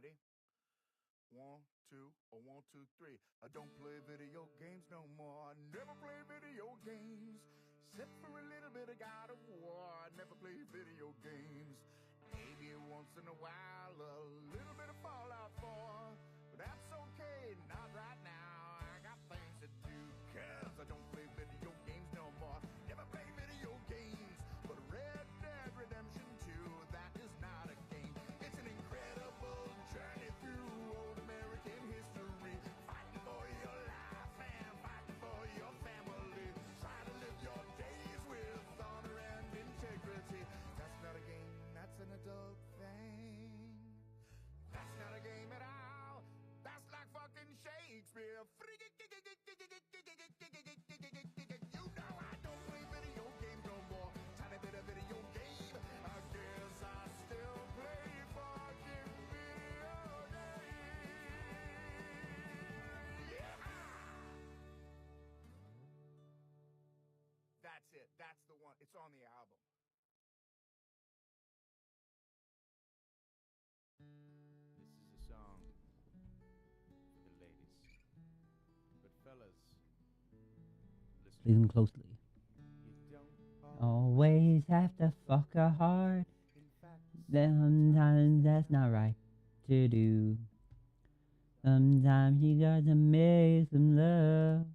Ready? 1, 2, or 1, 2, 3. I don't play video games no more. I never play video games. Except for a little bit of God of War. I never play video games. Maybe once in a while, a little bit of Fallout 4. But that's okay, not right now. I got things to do. Cause I don't play video games no more. Never play video games. But Red Dead Redemption 2, that is not a game. It's an incredible journey through old American history. Fighting for your life and fighting for your family. Try to live your days with honor and integrity. That's not a game, that's an adult thing. That's not a game at all. That's like fucking Shakespeare. You know I don't play video games no more. Tiny bit of video game. I guess I still play fucking video games. Yeah! That's it. That's the one. It's on the album. This is a song for the ladies. But fellas, Listen closely. you don't Always have to fuck her hard. in fact Sometimes that's not right to do. Sometimes you gotta make some love.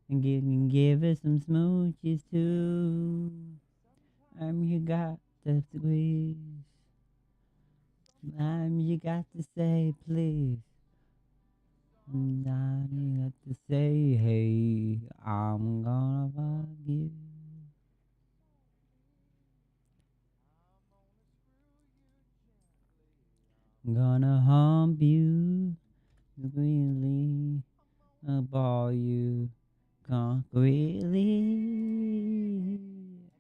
And give her some smooches too. You got to squeeze. Sometimes you got to say please. Sometimes you got to say, hey, I'm gonna fuck you. I'm gonna hump you, really, ball you concretely.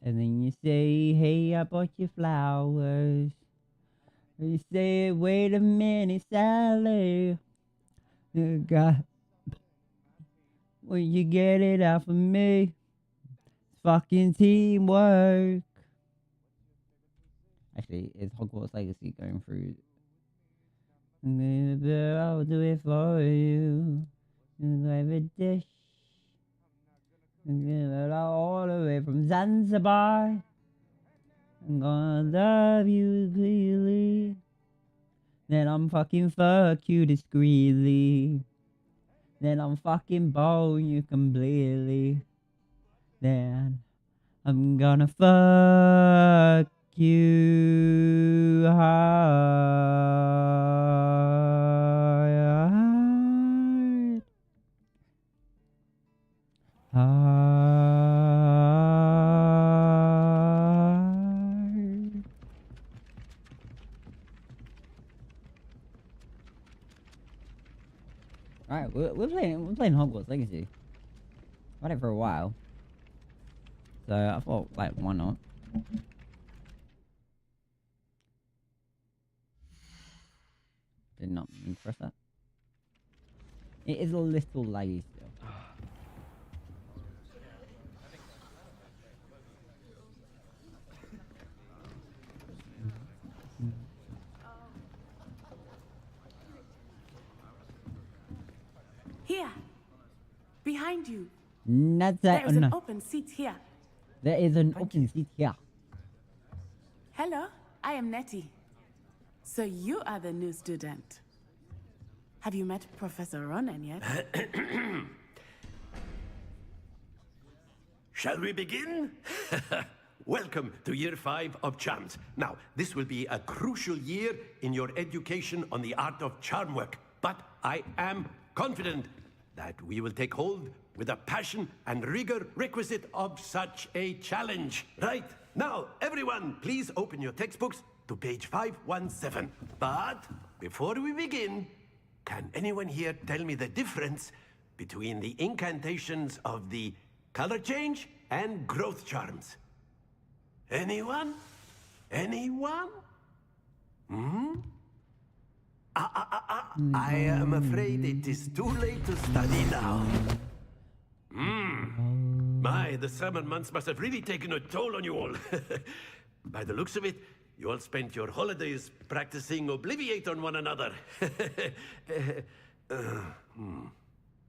And then you say, hey, I bought you flowers. Or you say, wait a minute, Sally. You got, will you get it out for me? It's fucking teamwork. Actually, it's Hogwarts Legacy going through. I'll do it for you. You have a dish. All the way from Zanzibar. I'm gonna love you greedily. Then I'm fucking fuck you discreetly. Then I'm fucking bone you completely. Then I'm gonna fuck you hard. Hard. Alright, we're playing Hogwarts Legacy. I've had it for a while. So I thought, like, why not? Did not mean to press that. It is a little laggy still. Here, behind you. Not There that. is No. an open seat here. There is an open seat here. Hello, I am Nettie. So you are the new student. Have you met Professor Ronan yet? Shall we begin? Welcome to year 5 of Charms. Now, this will be a crucial year in your education on the art of charm work. But I am confident that we will take hold with the passion and rigor requisite of such a challenge. Right, now, everyone, please open your textbooks to page 517. But before we begin, can anyone here tell me the difference between the incantations of the color change and growth charms? Anyone? Anyone? I am afraid it is too late to study now. My, the summer months must have really taken a toll on you all. By the looks of it, You all spent your holidays practicing Obliviate on one another.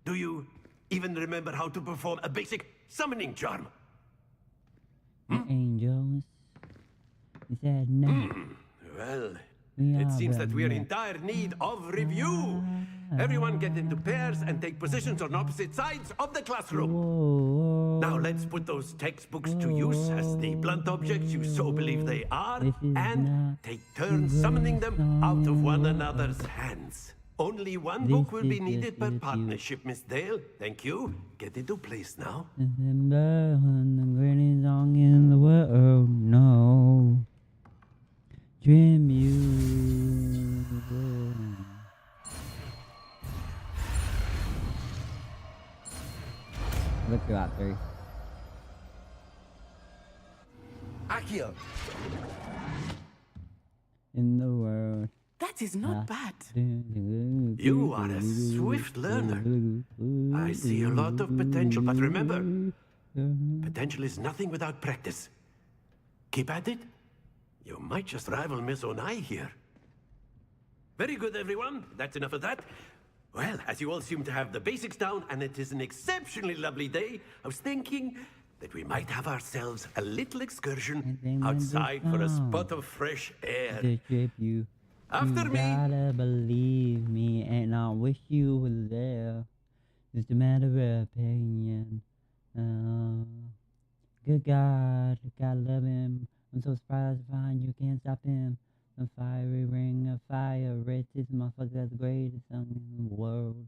Do you even remember how to perform a basic summoning charm? The angels. He said no. Well, We it are seems that we are but in dire need of review. Everyone get into pairs and take positions on opposite sides of the classroom. Whoa. Now let's put those textbooks to use as the blunt objects you so believe they are, This is and not take turns the summoning them out of one song. another's hands. Only one This book will be is needed per just partnership, Miss Dale. Thank you. Get into place now. December, the greatest song in the world. No. Tribute. Look you out there. Accio! In the world. That is not bad. You are a swift learner. I see a lot of potential, but remember, potential is nothing without practice. Keep at it. You might just rival Miss Onai here. Very good, everyone. That's enough of that. Well, as you all seem to have the basics down, and it is an exceptionally lovely day, I was thinking that we might have ourselves a little excursion outside for a spot of fresh air. The trip you After me. gotta believe me, and I wish you were there. It's a matter of opinion. Good God, gotta love him. I'm so surprised to find you can't stop him. The fiery ring of fire, richest motherfucker, the greatest song in the world.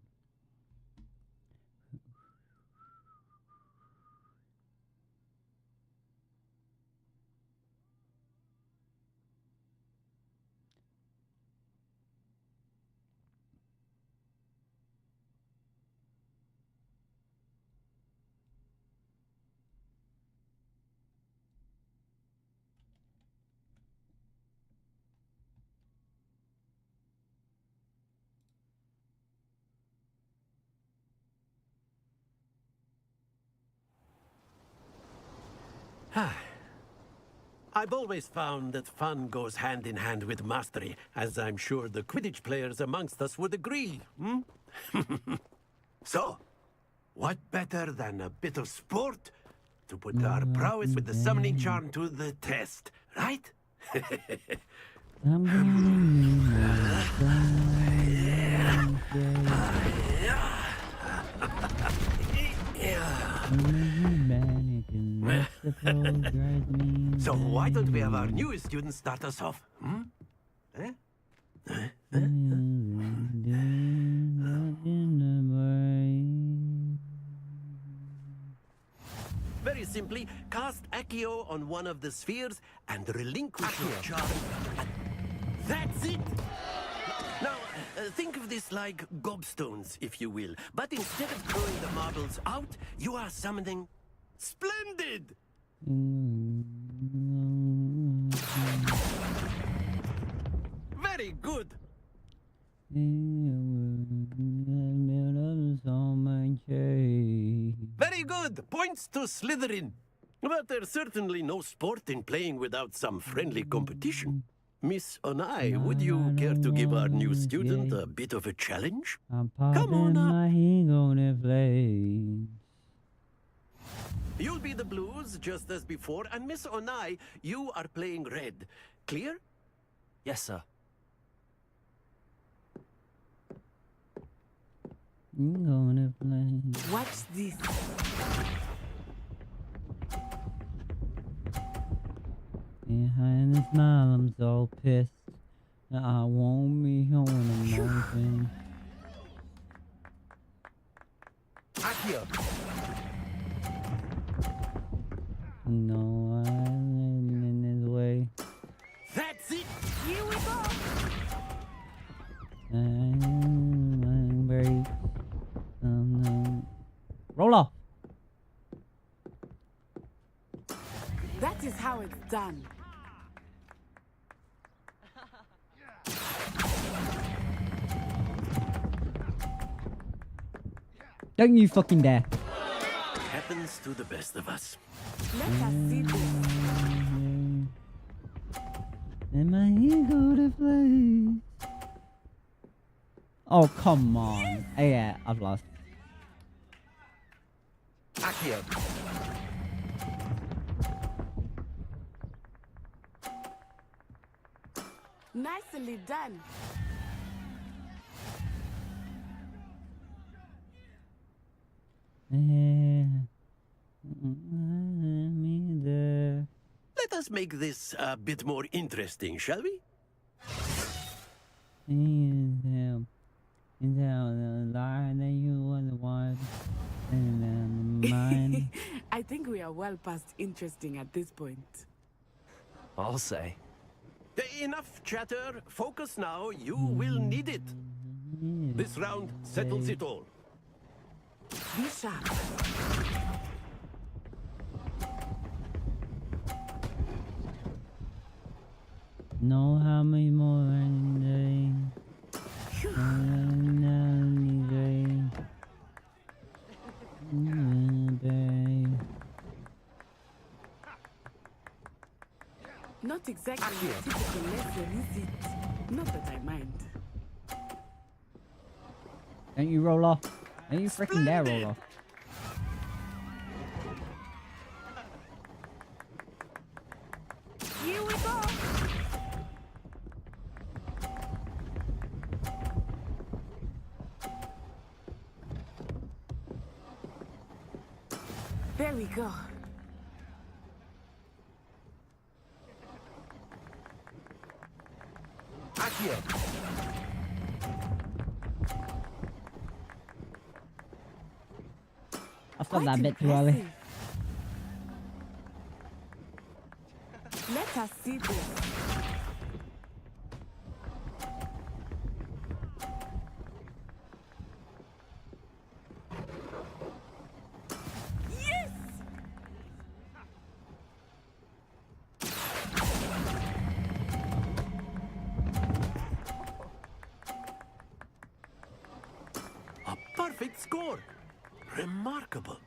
I've always found that fun goes hand in hand with mastery, as I'm sure the Quidditch players amongst us would agree. So, what better than a bit of sport to put our prowess with the summoning charm to the test, right? I'm So why don't we have our newest student start us off? Eh? Very simply, cast Accio on one of the spheres and relinquish your charm. That's it! Now, think of this like gobstones, if you will. But instead of throwing the marbles out, you are summoning Splendid! Very good! Very good! Points to Slytherin. But there's certainly no sport in playing without some friendly competition. Miss Onai, would you care to give our new student a bit of a challenge? Come on up. You'll be the blues, just as before, and Miss Onai, you are playing red. Clear? Yes, sir. I'm gonna play. Watch this. Behind the smile, I'm so pissed that I won't be showing emotion. Accio! No, I'm in his way. That's it! Here we go. I'm very. Roll off. That is how it's done. Don't you fucking dare. Happens to the best of us. Let us see this. and my ego to play. Oh, come on. Oh, yeah, I've lost. Accio. Nicely done. Me there. Let us make this a bit more interesting, shall we? Down the line that you were the one, and then mine. I think we are well past interesting at this point. I'll say. Enough chatter. Focus now. You will need it. This round settles it all. Be sharp. Know how many more day. Not exactly a typical lesson, is it? Not that I mind. Don't you roll off. Don't you freaking dare roll off. Here we go. There we go. Accio. I thought that a Quite bit too early. impressive. Let us see this. Yes! A perfect score. Remarkable.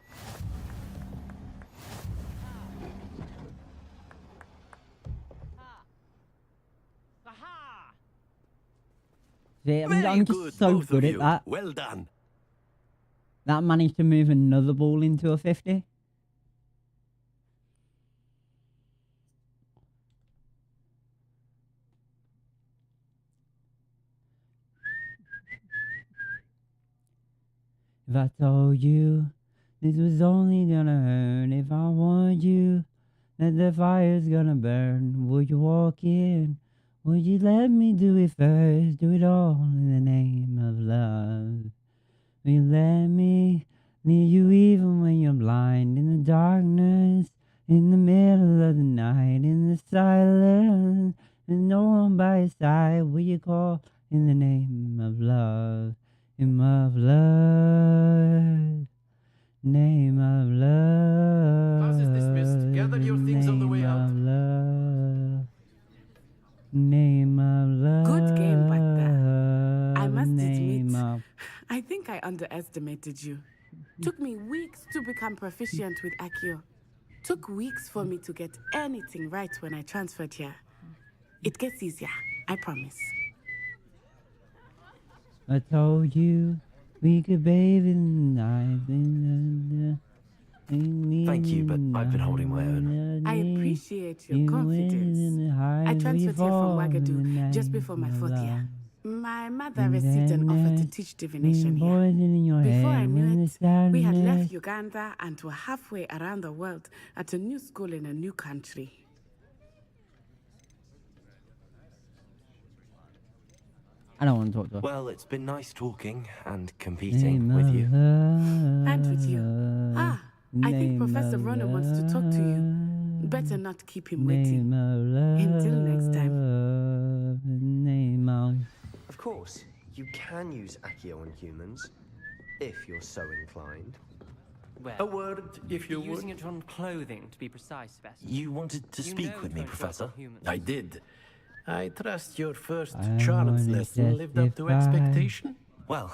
See, I'm Very just good, so both good of at you. that. Well done. That managed to move another ball into a 50. If I told you this was only gonna hurt, if I warned you that the fire's gonna burn, would you walk in? Would you let me do it first? Do it all in the name of love. Will you let me lead you even when you're blind? In the darkness, in the middle of the night, in the silence, and no one by your side. Will you call in the name of love? Name of love. Name of love. Class is dismissed. Gather your things on the way out. Name of love. Name of love. Good game back there. I must Name admit, of I think I underestimated you. Took me weeks to become proficient with Accio. Took weeks for me to get anything right when I transferred here. It gets easier, I promise. I told you we could bathe in the night. Thank you, but I've been holding my own. I appreciate your confidence. I transferred here from Wagadu just before my 4th year. My mother received an offer to teach divination here. Before I knew it, we had left Uganda and were halfway around the world at a new school in a new country. I don't want to talk to her. Well, it's been nice talking and competing with you. And with you. Ah, I think Professor Rona wants to talk to you. Better not keep him waiting. Until next time. Name of Of course, you can use Accio on humans, if you're so inclined. Well, A word, if you you're using would. it on clothing, to be precise, Sebastian. You wanted to You speak know with it me, won't work Professor? on humans. I did. I trust your first I charms wanna lesson lived up to testify. expectation. Well,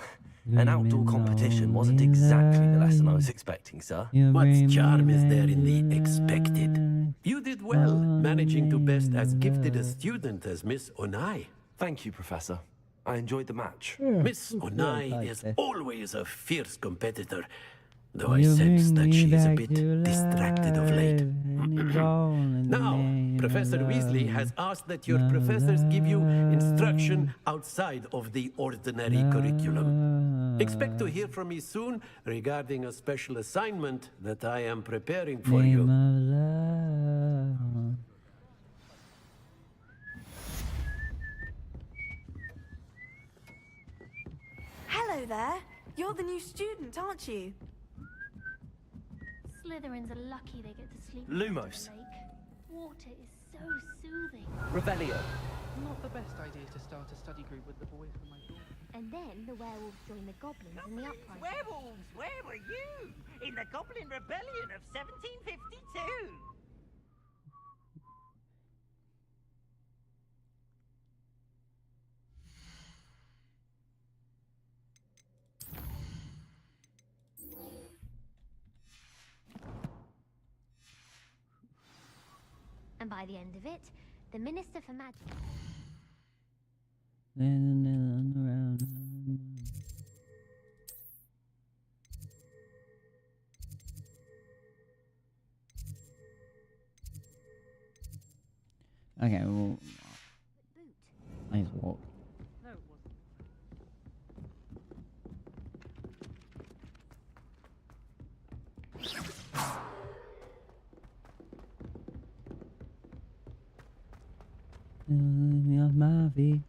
An outdoor competition wasn't exactly the lesson I was expecting, sir. What charm is there in the expected? You did well, managing to best as gifted a student as Miss Onai. Thank you, Professor. I enjoyed the match. Miss Onai is always a fierce competitor, though I sense that she is a bit distracted of late. Now, Professor Weasley has asked that your professors give you instruction outside of the ordinary curriculum. Expect to hear from me soon regarding a special assignment that I am preparing for you. Hello there. You're the new student, aren't you? Slytherins are lucky they get to sleep Lumos. by the lake. Water is so soothing. Revelio. Not the best idea to start a study group with the boys from my dorm. And then the werewolves join the goblins in the uprising. Werewolves, where were you? In the Goblin Rebellion of 1752. And by the end of it, the Minister for Magic... Okay, well, I just walk. No, it wasn't. Me off my feet.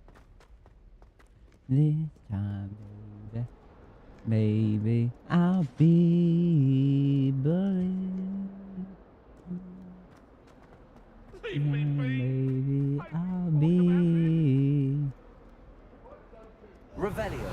This time, baby, I'll be bullied. Baby, I'll be. Revelio.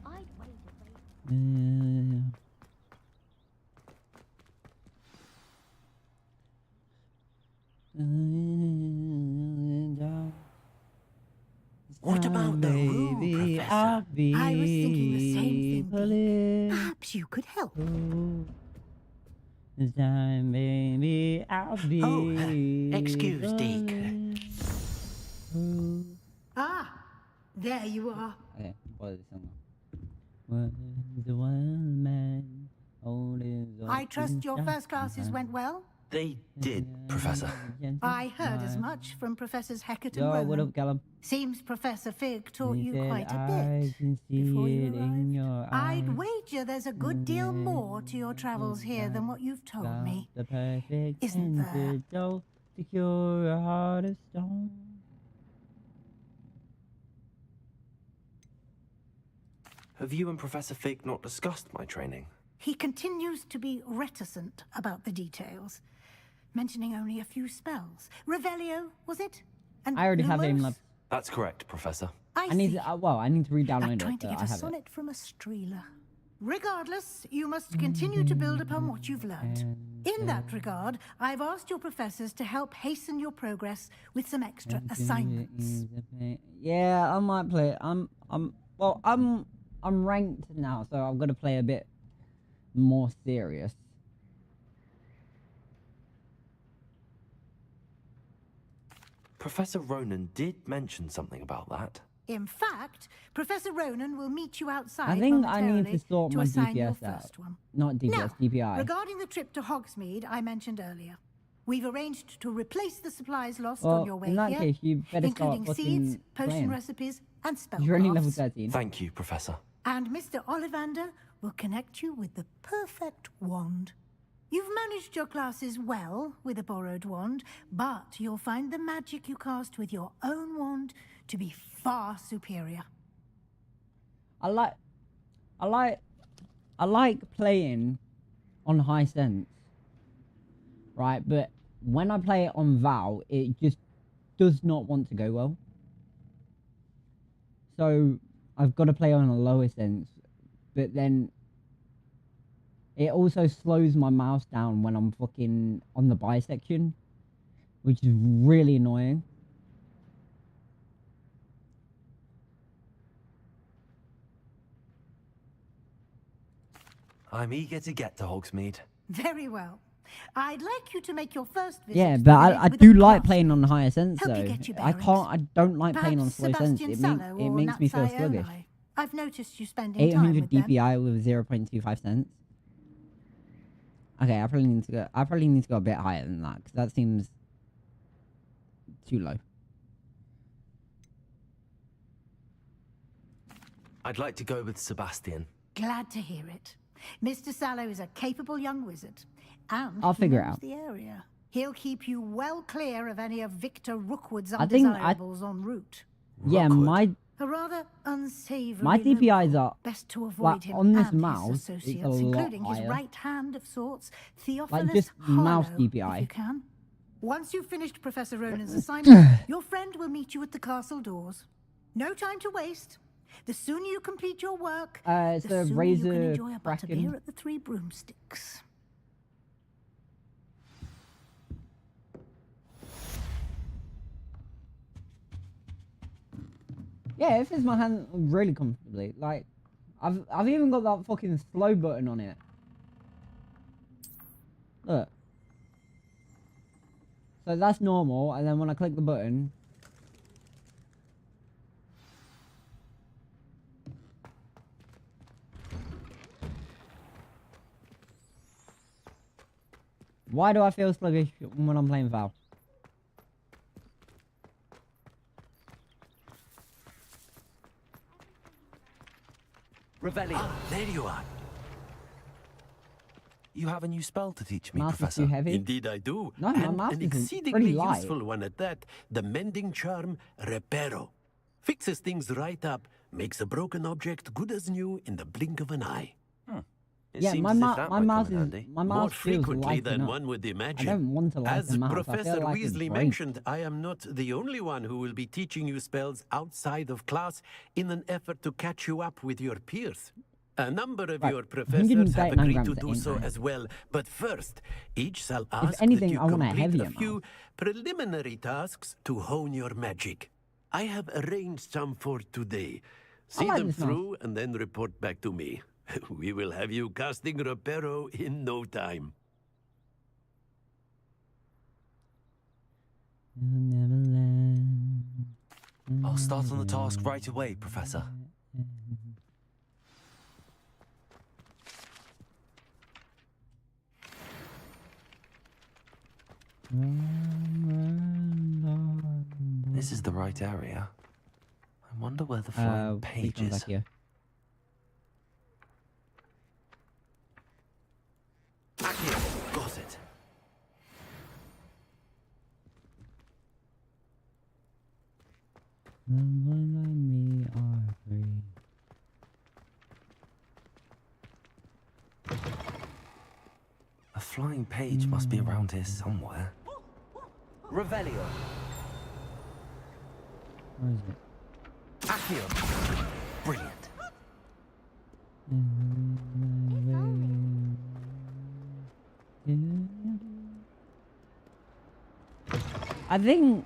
I'd wager What about the room, Professor? I was thinking the same thing, Deek. Perhaps you could help. This time, baby, I'll be. Oh, excuse, Deek. Ah, there you are. Okay, what is the song? Was the one man holding his I trust your first classes went well? They did, Professor. I heard as much from Professors Hecat and Yo, what Ronan. up, Callum? Seems Professor Fig taught He you said, quite a I bit can see before you it in your arrived. eyes. I'd wager there's a good deal more to your travels here than what you've told me. The perfect Isn't there? antidote to cure a heart of stone. Have you and Professor Fig not discussed my training? He continues to be reticent about the details, mentioning only a few spells. Revelio, was it? And I already have Lumos? Aimlab. That's correct, Professor. I need to, well, I need to re-download Like it, trying to but get I a have it. sonnet from a Streeler. Regardless, you must continue to build upon what you've learnt. In that regard, I've asked your professors to help hasten your progress with some extra assignments. Yeah, I might play it. I'm ranked now, so I've got to play a bit more serious. Professor Ronan did mention something about that. In fact, Professor Ronan will meet you outside I think I need momentarily to sort to my assign your DPS out. first one. Not DPS, Now, DPI. regarding the trip to Hogsmeade I mentioned earlier, we've arranged to replace the supplies lost Well, on your way in that here, case, you better start including fucking seeds, potion playing. recipes, and You're only level spellcrafts. 13. Thank you, Professor. And Mr. Ollivander will connect you with the perfect wand. You've managed your classes well with a borrowed wand, but you'll find the magic you cast with your own wand to be far superior. I I like playing on high sense, right? But when I play it on Val, it just does not want to go well. So I've got to play on a lower sense, but then it also slows my mouse down when I'm fucking on the bisection, which is really annoying. I'm eager to get to Hogsmeade. Very well. I'd like you to make your first visit. Yeah, to but the I village with do a like craft. playing on higher sense Help you though. get your I bearings. don't like playing on Perhaps slow sense. Sebastian It Sallow makes or me feel Natsai sluggish. Onai. I've noticed you spending time 800 with them. DPI with 0.25 cents. Okay, I probably need to go a bit higher than that because that seems too low. I'd like to go with Sebastian. Glad to hear it. Mr. Sallow is a capable young wizard, and I'll he figure it knows out. the area. He'll keep you well clear of any of Victor Rookwood's I think undesirables en route. Yeah, my A rather unsavory my DPIs local. are Best to avoid like him on this and mouse. his It's a associates, lot including his higher. right hand of sorts, Theophilus Like just mouse Harlow, if DPI. you can. Once you've finished Professor Ronan's assignment, your friend will meet you at the castle doors. No time to waste. The sooner you complete your work, It's the a sooner you can Razor enjoy a Kraken. butterbeer at the Three Broomsticks. Yeah, it fits my hand really comfortably. Like, I've even got that fucking slow button on it. Look. So that's normal, and then when I click the button, why do I feel sluggish when I'm playing Val? Revelio. There you are. You have a new spell to teach me, Mouse is Professor. too heavy. Indeed I do. No, my and mouse an is pretty exceedingly light. useful one at that. The mending charm Reparo. Fixes things right up, makes a broken object good as new in the blink of an eye. It Yeah, seems my as if mouse that my might mouse come in is handy. my More mouse feels frequently light than enough. one would I imagine. don't want to light As the mouse. I Professor feel like it's Weasley break. mentioned, I am not the only one who will be teaching you spells outside of class in an effort to catch you up with your peers. A number of Right, your professors have 139 agreed grams to of do ink, so right? as well. But first, each shall ask anything, that you I want a complete heavier a few preliminary tasks to hone your magic. I have arranged some for today. See like them this mouse. through and then report back to me. We will have you casting Reparo in no time. I'll start on the task right away, Professor. This is the right area. I wonder where the flying page please come is. back here. Accio, got it. Someone like me are free. A flying page must be around here somewhere. Revelio. Where is it? Accio. Brilliant. I think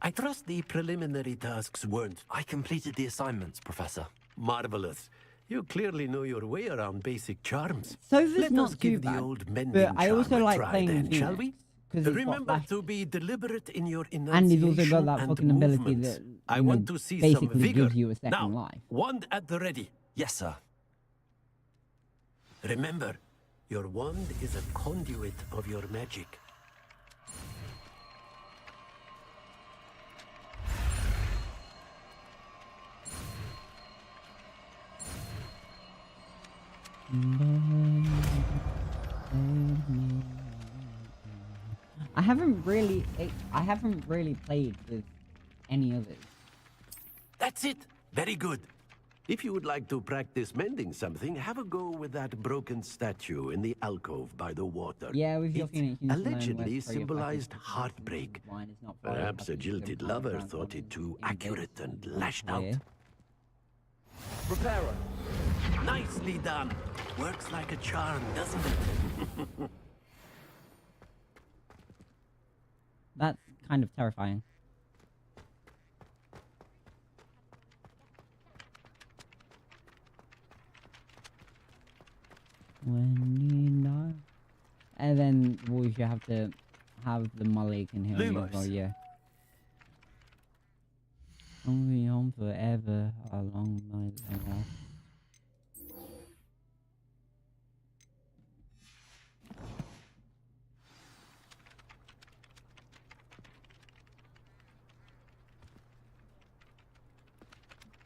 I trust the preliminary tasks weren't I completed the assignments, Professor. marvelous. You clearly know your way around basic charms. Sova's Let not us too give bad, the old mending but I charm also a like try playing then, shall Phoenix, we? 'cause it's got Remember flash- to be deliberate in your and enunciation he's also got that and fucking ability movements. that I you know, want to see some basically vigor. gives you a second Now, life. wand at the ready. Yes, sir. Remember, your wand is a conduit of your magic. I haven't really played with any others. That's it. Very good. If you would like to practice mending something, have a go with that broken statue in the alcove by the water. Yeah, with your It Phoenix, you need to learn where allegedly to throw your symbolized fucking heartbreak. wine is not for you. Perhaps a Fucking jilted good lover background thought it too in accurate bed. and lashed out. Yeah. Repairer. Nicely done. Works like a charm, doesn't it? That's kind of terrifying. When you know. And then we should have to have the Molly can hear you as well, Lumos. yeah. Hungry home forever along my life.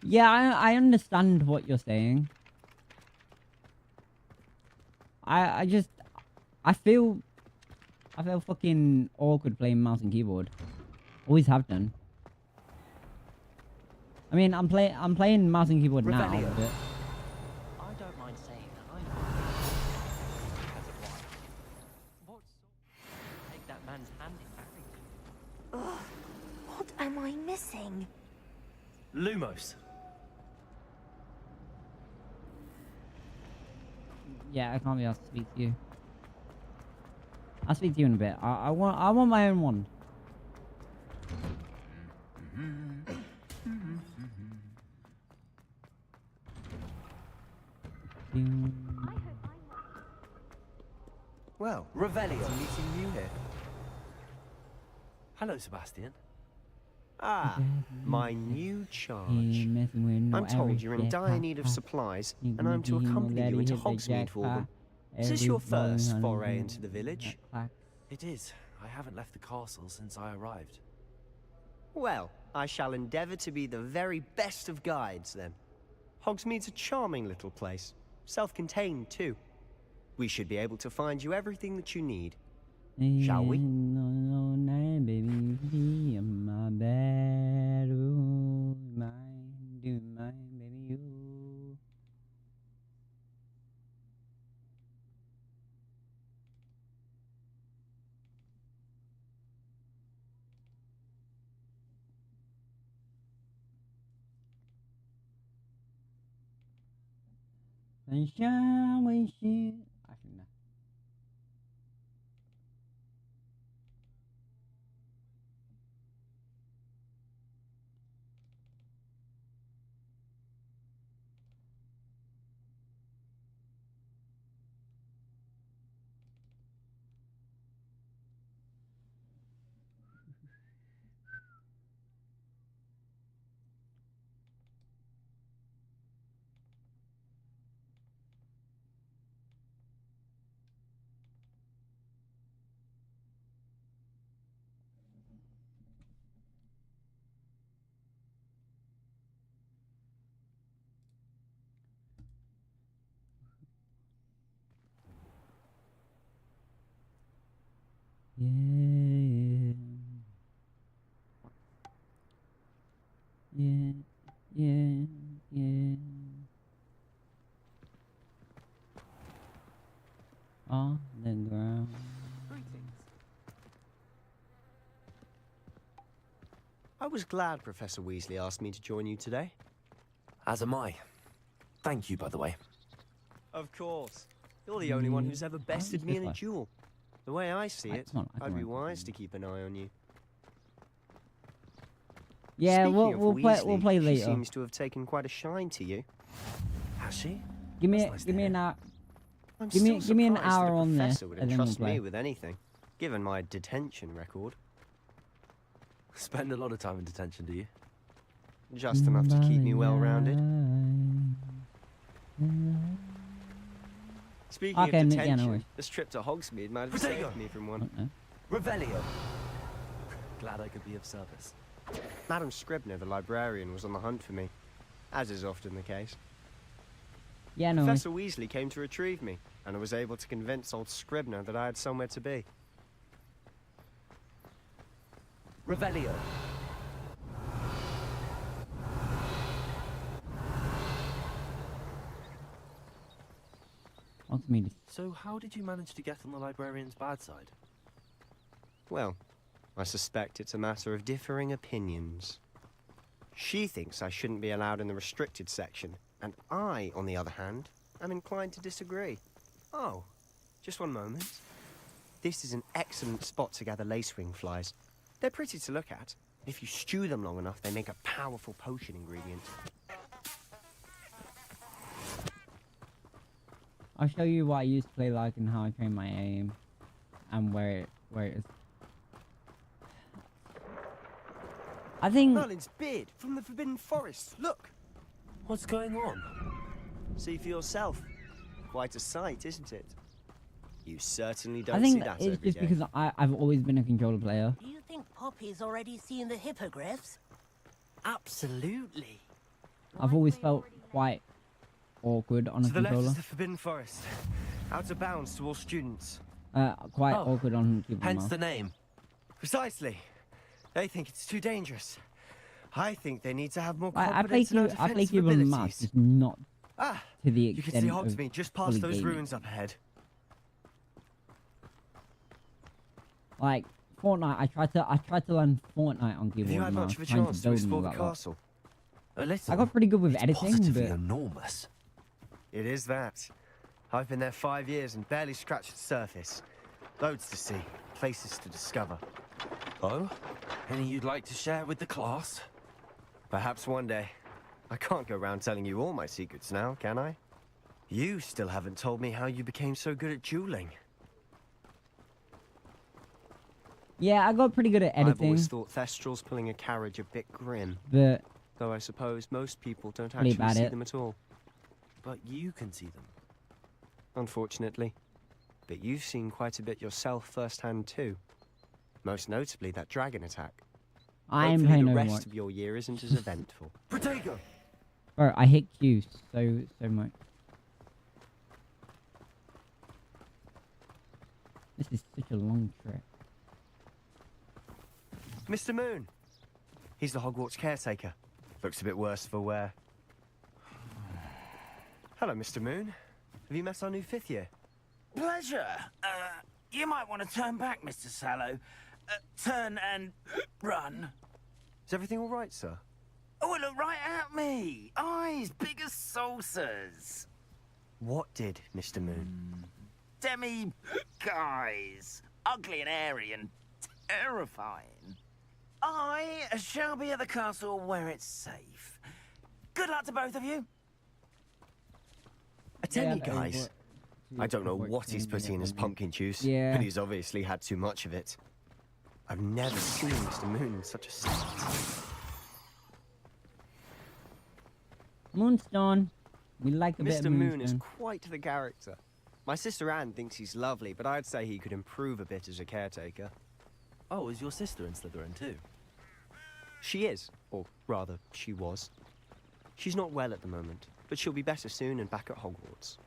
Yeah, I understand what you're saying. I feel fucking awkward playing mouse and keyboard. Always have done. I mean, I'm playing mouse and keyboard now, Revelio. but I don't mind saying that I has a wife. What sort? Take that man's hand in marriage. Ugh, what am I missing? Lumos. yeah, I can't be asked to speak to you. I'll speak to you in a bit. I want my own one. Well, Revelio. meeting you here. Hello, Sebastian. Ah, my new charge. I'm I'm told you're in dire need of supplies, and I'm to accompany you into Hogsmeade for them. Is this your first foray into the village? It is. I haven't left the castle since I arrived. Well, I shall endeavour to be the very best of guides, then. Hogsmeade's a charming little place. Self-contained, too. We should be able to find you everything that you need. Shall we? Yeah. On the ground. I was glad Professor Weasley asked me to join you today. As am I. Thank you, by the way. Of course. You're the only one who's ever bested me in a duel. The way I see it, I'd be wise to keep an eye on you. Yeah, Speaking of we'll play Weasley, later. She seems to have taken quite a shine to you. Has she? Give me an hour. I'm Give me still an surprised that hour a on this, professor would and then we'll entrust play. me with anything, given my detention record. Spend a lot of time in detention, do you? Just enough to keep me well-rounded. Speaking Okay, of yeah, no detention, worries. this trip to Hogsmeade might have Protego. saved me from one. Revelio. Glad I could be of service. Madam Scribner, the librarian, was on the hunt for me, as is often the case. Yeah, no worries. Professor Weasley came to retrieve me, and I was able to convince old Scribner that I had somewhere to be. Revelio. Hogsmeade is... So how did you manage to get on the librarian's bad side? Well, I suspect it's a matter of differing opinions. She thinks I shouldn't be allowed in the restricted section, and I, on the other hand, am inclined to disagree. Oh, just one moment. This is an excellent spot to gather lacewing flies. They're pretty to look at. If you stew them long enough, they make a powerful potion ingredient. I'll show you what I used to play like and how I train my aim, and where it is. I think Merlin's beard from the Forbidden Forest. Look. What's going on? See for yourself. Quite a sight, isn't it? You certainly don't I see think that it's every just day. because I've always been a controller player. Do you think Poppy's already seen the hippogriffs? Absolutely. I've always felt quite awkward on a To the left controller. is the Forbidden Forest. Out of bounds to all students. Quite awkward on keyboard Hence mouse. the name. Precisely. They think it's too dangerous. I think they need to have more I confidence in our play defensive keyboard and mouse, abilities. just not to the You extent can see of Hogsmeade just past fully those gaming. ruins up ahead. Like Fortnite, I tried to learn Fortnite on keyboard Have you had and mouse, much of a trying chance to build explore and the all that lot. castle? A little. I got pretty good with It's editing, positively but enormous. It is that. I've been there 5 years and barely scratched the surface. Loads to see, places to discover. Oh? Any you'd like to share with the class? Perhaps one day. I can't go around telling you all my secrets now, can I? You still haven't told me how you became so good at dueling. yeah, I got pretty good at I've editing. always thought Thestral's pulling a carriage a bit grim. But Though I suppose most people don't Really actually bad see at- them at all. But you can see them. Unfortunately. But you've seen quite a bit yourself firsthand too. Most notably that dragon attack. I am Hopefully playing the rest Overwatch. of your year isn't as eventful. Protego! Bro, I hate Q so much. This is such a long trip. Mr. Moon! He's the Hogwarts caretaker. Looks a bit worse for wear. Hello, Mr. Moon. Have you met our new 5th year? Pleasure. You might want to turn back, Mr. Sallow. Turn and run. Is everything all right, sir? Oh, look right at me. Eyes big as saucers. What did, Mr. Moon? Demi guys. Ugly and airy and terrifying. I shall be at the castle where it's safe. Good luck to both of you. A demi-guise? I don't know what he's putting in his pumpkin juice, Yeah. but he's obviously had too much of it. I've never seen Mr. Moon in such a state. Moonstone. We like a bit Mr. of Moon is Moonstone. quite the character. My sister Anne thinks he's lovely, but I'd say he could improve a bit as a caretaker. Oh, is your sister in Slytherin too? She is, or rather, she was. She's not well at the moment, but she'll be better soon and back at Hogwarts.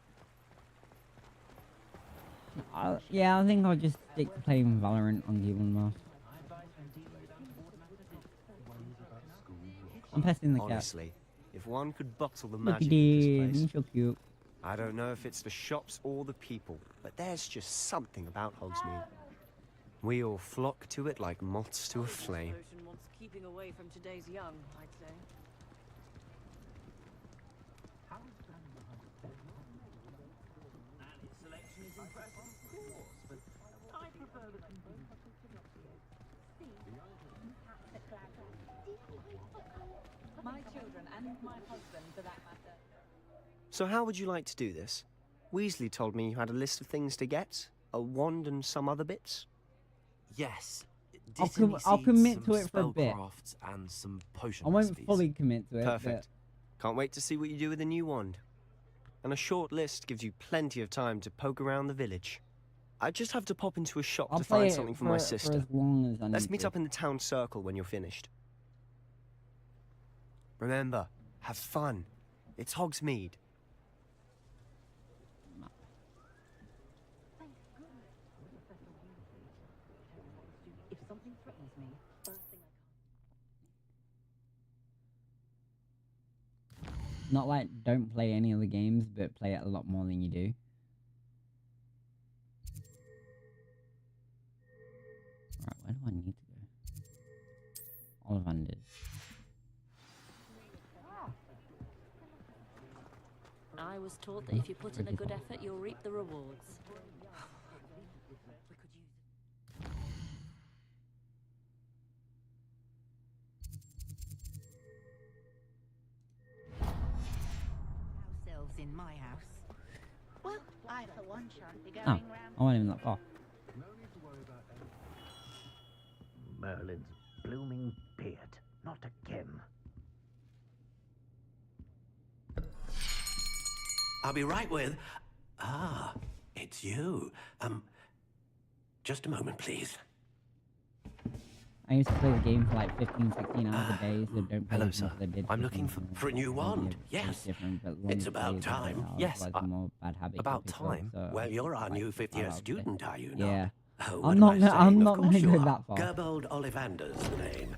Yeah, I think I'll just stick to playing Valorant on keyboard and mouse. I'm pesting the cat. Honestly, if one could bottle the Look at magic of it, this he's place, so cute. I don't know if it's the shops or the people, but there's just something about Hogsmeade. We all flock to it like moths to a flame. Wants keeping away from today's young, I'd say. My children and my husband, for that matter. So how would you like to do this? Weasley told me you had a list of things to get, a wand and some other bits. Yes. I'll Dittany commit seeds, to some it for a bit. spellcrafts, and some potion I won't recipes. fully commit to it. Perfect. Can't wait to see what you do with the new wand. And a short list gives you plenty of time to poke around the village. I just have to pop into a shop I'll to play find it something for for my as sister. long as I Let's need meet to. up in the town circle when you're finished. Remember, have fun. It's Hogsmeade. If something threatens me, first thing I Not like don't play any of the games, but play it a lot more than you do. I need to go. Ollivanders. I was taught that if you put in a good effort, you'll reap the rewards. House elves in my house. Well, I for one shan't be going Oh, round. I wasn't even that far. Merlin's blooming beard. Not again. I'll be right with... Ah, it's you. Just a moment, please. I used to play the game for like 15, 16 hours a day, so don't play Hello, it sir. until I did I'm looking 15, For a new wand, yes. different, but It's long about plays, time. I Yes, realised the more bad habits about you pick up, time. so Well, you're our like, new fifth-year allowed to. student, are you not? Yeah. Oh, I'm what not am I gonna- I'm saying? not Of gonna course go you are. that far. Gerbold Ollivander's the name.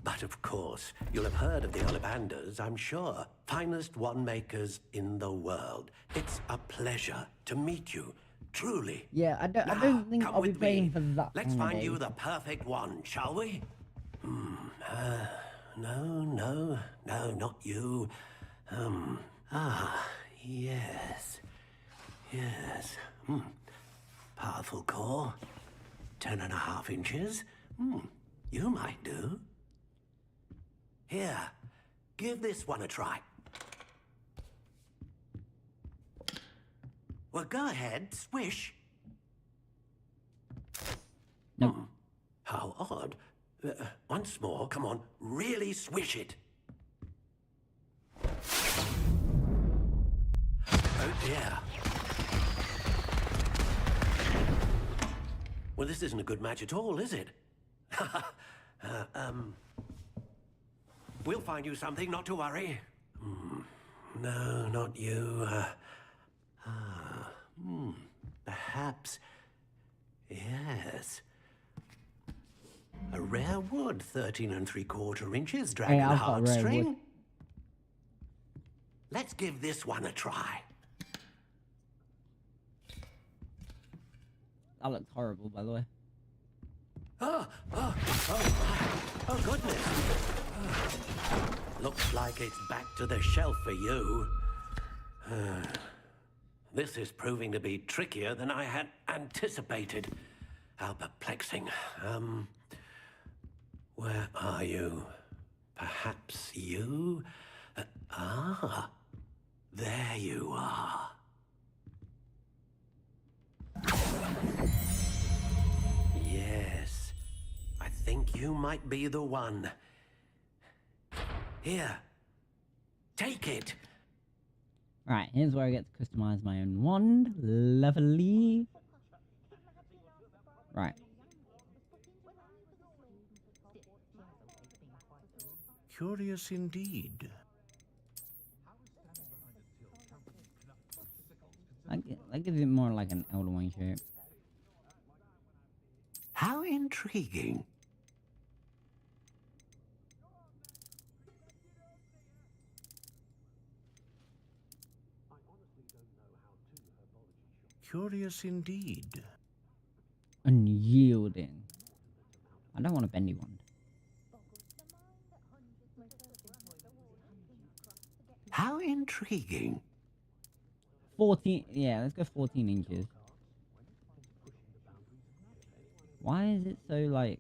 But of course, you'll have heard of the Ollivanders, I'm sure. Finest wand makers in the world. It's a pleasure to meet you, truly. Yeah, I don't Now, think come I'll be with playing me. for that Let's long a find day. you the perfect wand, shall we? No, not you. Yes. Powerful core. 10.5 inches. You might do. Here, give this one a try. Well, go ahead, swish. Nope. How odd. Once more, come on, really swish it. Oh dear. Well, this isn't a good match at all, is it? We'll find you something, not to worry. No, not you. Perhaps. Yes. A rare wood, 13 3/4 inches, dragon I've got rare heartstring. wood. Let's give this one a try. That looks horrible, by the way. Oh, goodness. Looks like it's back to the shelf for you. This is proving to be trickier than I had anticipated. How perplexing. Where are you? Perhaps you? There you are. Yes, I think you might be the one. Here, take it. Right, here's where I get to customize my own wand. Lovely. Right. Curious indeed. I give it more like an Elder Wine shape. How intriguing. Curious indeed. Unyielding. I don't want a bendy wand. How intriguing. 14, yeah, let's go 14 inches. Why is it so like...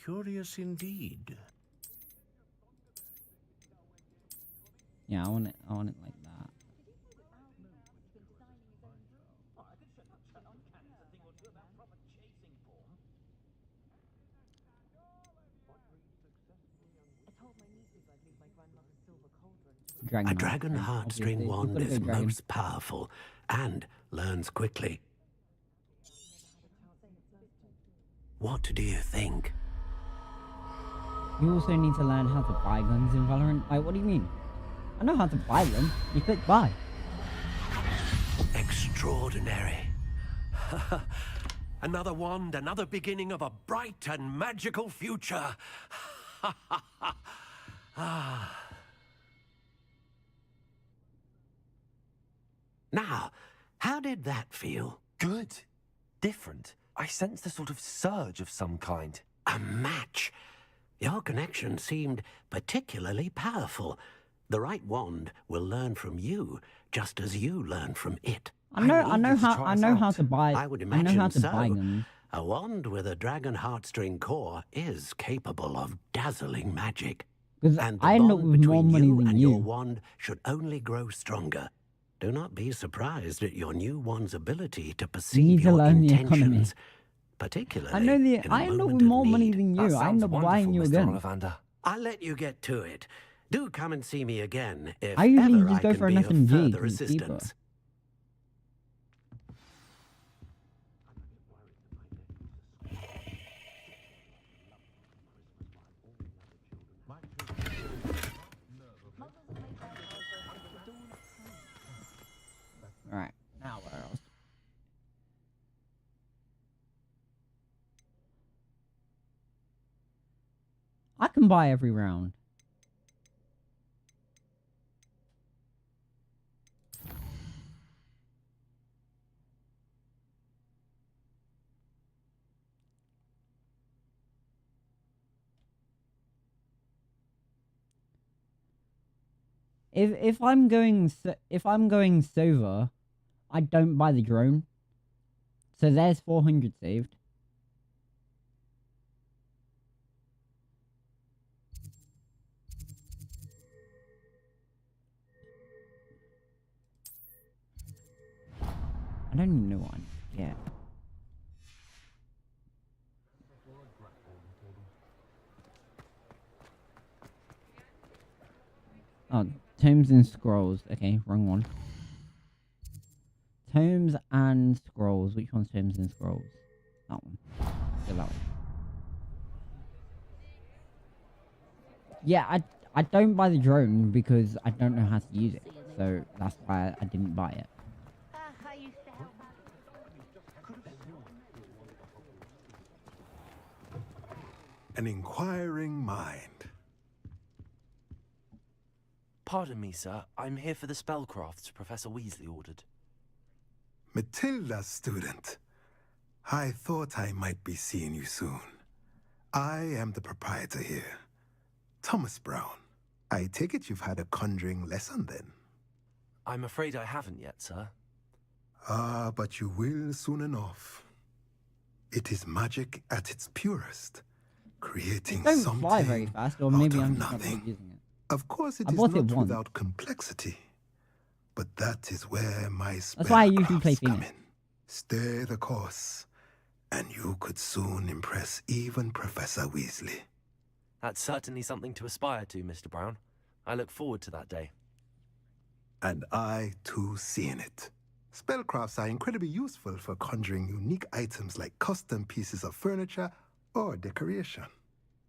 Curious indeed. Yeah, I want it like that. A dragon heartstring wand is most powerful and learns quickly. What do you think? You also need to learn how to buy guns in Valorant. Like, what do you mean? I know how to buy them. You click buy. Extraordinary. Another wand, another beginning of a bright and magical future. Now, how did that feel? Good. Different. I sensed a sort of surge of some kind. A match. Your connection seemed particularly powerful. The right wand will learn from you, just as you learn from it. I know how to buy. I would I know imagine how to so. buy them. A wand with a dragon heartstring core is capable of dazzling magic. Because And the I end up bond with more between money you than and you. your wand should only grow stronger. Do not be surprised at your new wand's ability to You perceive need to your learn the economy. intentions, particularly I know the. in a I end up moment with of more money need. than you. I end up buying you Mr. again. Ollivander. I'll let you get to it. Do come and see me again if I usually ever just I go can for an be of SMG further 'cause it's cheaper. assistance. Alright, now where else? I can buy every round. If I'm going Sova, I don't buy the drone. So there's 400 saved. I don't even know what I need to get. Oh, Tomes and Scrolls. Okay, wrong one. Tomes and Scrolls. Which one's Tomes and Scrolls? That one. Go that one. Yeah, I don't buy the drone because I don't know how to use it. So that's why I didn't buy it. An inquiring mind. Pardon me, sir. I'm here for the spellcrafts Professor Weasley ordered. Matilda's student. I thought I might be seeing you soon. I am the proprietor here, Thomas Brown. I take it you've had a conjuring lesson then? I'm afraid I haven't yet, sir. Ah, but you will soon enough. It is magic at its purest, creating Don't something fly very fast, or out maybe of I'm just not nothing. using it. Of course, it I is bought it not once. without complexity, but that is where my That's why I usually play spellcrafts come Phoenix. in. Stay the course, and you could soon impress even Professor Weasley. That's certainly something to aspire to, Mr. Brown. I look forward to that day. And I, too, seeing it. Spellcrafts are incredibly useful for conjuring unique items like custom pieces of furniture or decoration.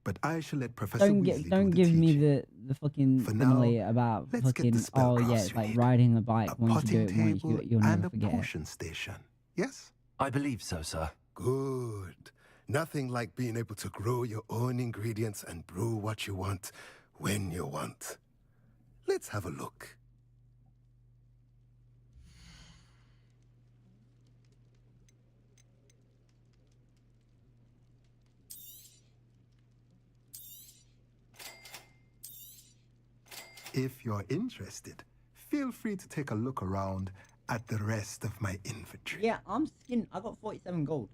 But I shall let Professor Weasley Don't do the give me teaching. the fucking For now, simile about let's get fucking the oh yeah, spellcrafts it's you like need. riding a bike. A Once you do potting it once, table you'll and never a forget it. potion station. Yes? I believe so, sir. Good. Nothing like being able to grow your own ingredients and brew what you want when you want. Let's have a look. If you're interested, feel free to take a look around at the rest of my inventory. Yeah, I'm skin. I got 47 gold.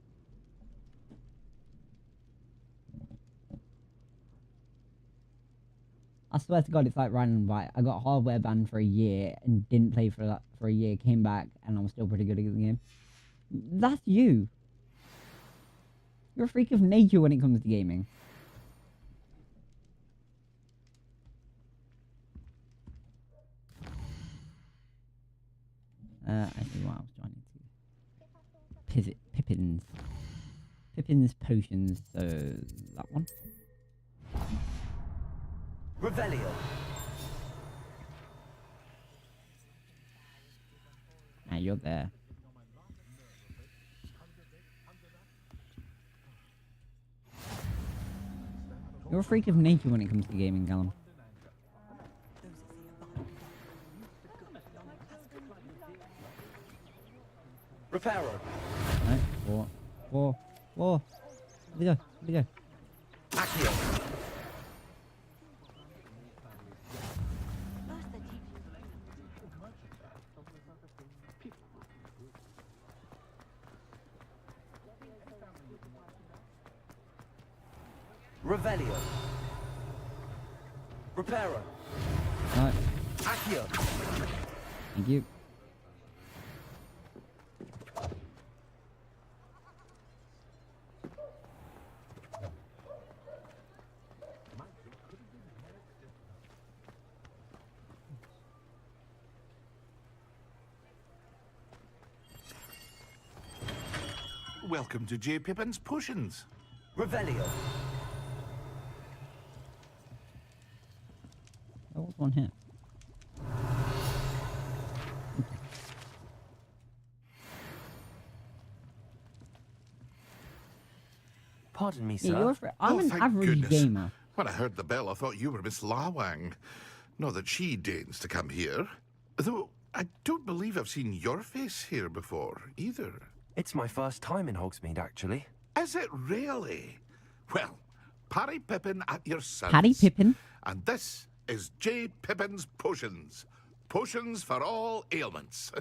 I swear to God, it's like riding a bike. I got hardware banned for a year and didn't play for a year. Came back and I'm still pretty good at the game. That's you. You're a freak of nature when it comes to gaming. Actually, what else do I need to? Pippins. Pippins potions, so that one. Revelio. Ah, you're there. You're a freak of nature when it comes to gaming, Callum. Reparo. Right, four. Let me go. Accio. Revelio. Reparo. Right, Accio. thank you. Welcome to J. Pippin's Potions. Revelio. Oh, what's one here? Pardon me, sir. Yeah, I'm an thank average goodness. gamer. When I heard the bell, I thought you were Miss Lawang. Not that she deigns to come here. Though I don't believe I've seen your face here before, either. It's my first time in Hogsmeade, actually. Is it really? Well, Parry Pippin at your service. Paddy Pippin? And this is J. Pippin's Potions. Potions for all ailments.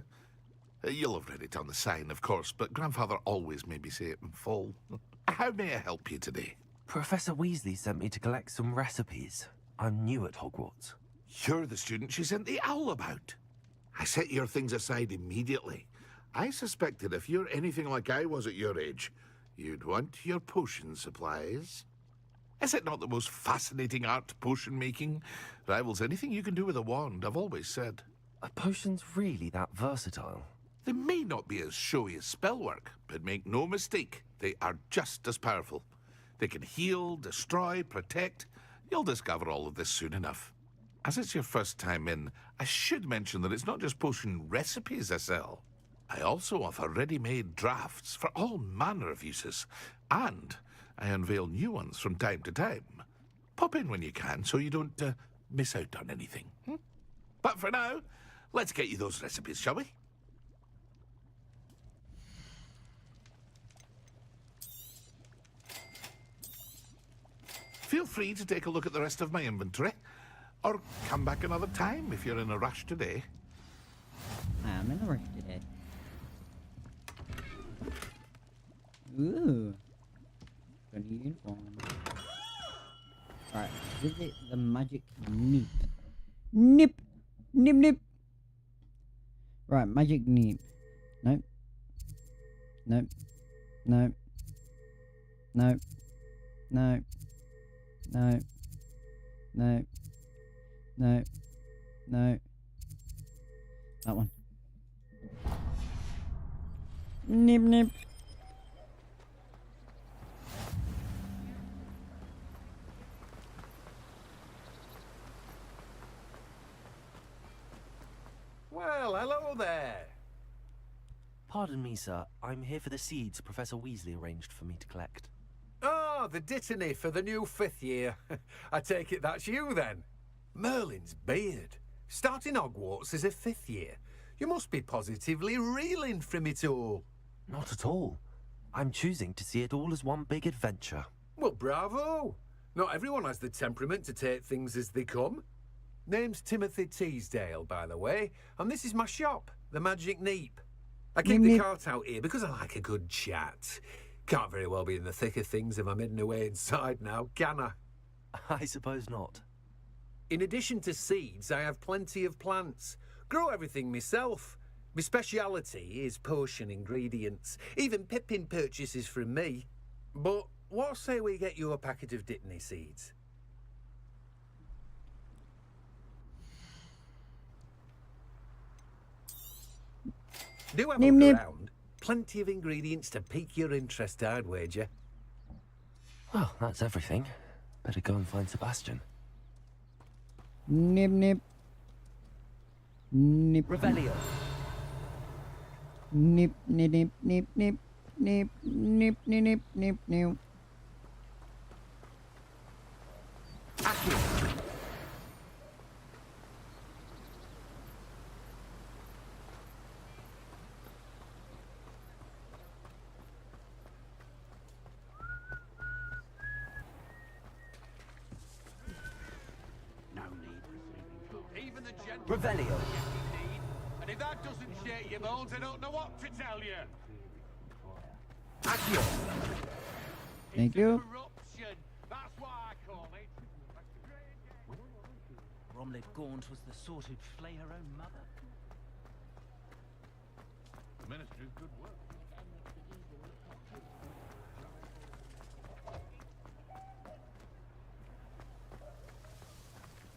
You'll have read it on the sign, of course, but Grandfather always made me say it in full. How may I help you today? Professor Weasley sent me to collect some recipes. I'm new at Hogwarts. You're the student she sent the owl about. I set your things aside immediately. I suspected if you're anything like I was at your age, you'd want your potion supplies. Is it not the most fascinating art, potion making? Rivals anything you can do with a wand, I've always said. Are potions really that versatile? They may not be as showy as spellwork, but make no mistake, they are just as powerful. They can heal, destroy, protect. You'll discover all of this soon enough. As it's your first time in, I should mention that it's not just potion recipes I sell. I also offer ready-made drafts for all manner of uses, and I unveil new ones from time to time. Pop in when you can so you don't miss out on anything. But for now, let's get you those recipes, shall we? Feel free to take a look at the rest of my inventory, or come back another time if you're in a rush today. I'm in a rush today. Ooh. Got a uniform. Alright, visit the magic neep. Nip! Nip nip! Right, magic neep. Nope. Nope. Nope. Nope. Nope. Nope. Nope. Nope. Nope. That one. Nip nip. Well, hello there. Pardon me, sir. I'm here for the seeds Professor Weasley arranged for me to collect. Oh, the Dittany for the new 5th year. I take it that's you, then. Merlin's beard. Starting Hogwarts as a 5th year. You must be positively reeling from it all. Not at all. I'm choosing to see it all as one big adventure. Well, bravo. Not everyone has the temperament to take things as they come. Name's Timothy Teasdale, by the way, and this is my shop, the Magic Neep. I keep the cart out here because I like a good chat. Can't very well be in the thick of things if I'm hidden away inside now, can I? I suppose not. In addition to seeds, I have plenty of plants. Grow everything myself. My speciality is potion ingredients. Even Pippin purchases from me. But what say we get you a packet of Dittany seeds? Do have a look around. Plenty of ingredients to pique your interest, I'd wager. Well, that's everything. Better go and find Sebastian. Nip nip. Nip. Revelio. Nip nip nip nip nip nip nip nip nip nip. Revelio. And if that doesn't shake your bones, I don't know what to tell you. Accio. Thank you. Corruption. That's what I call it. Bromley Gaunt was the sort who'd flay her own mother. The ministry's good work.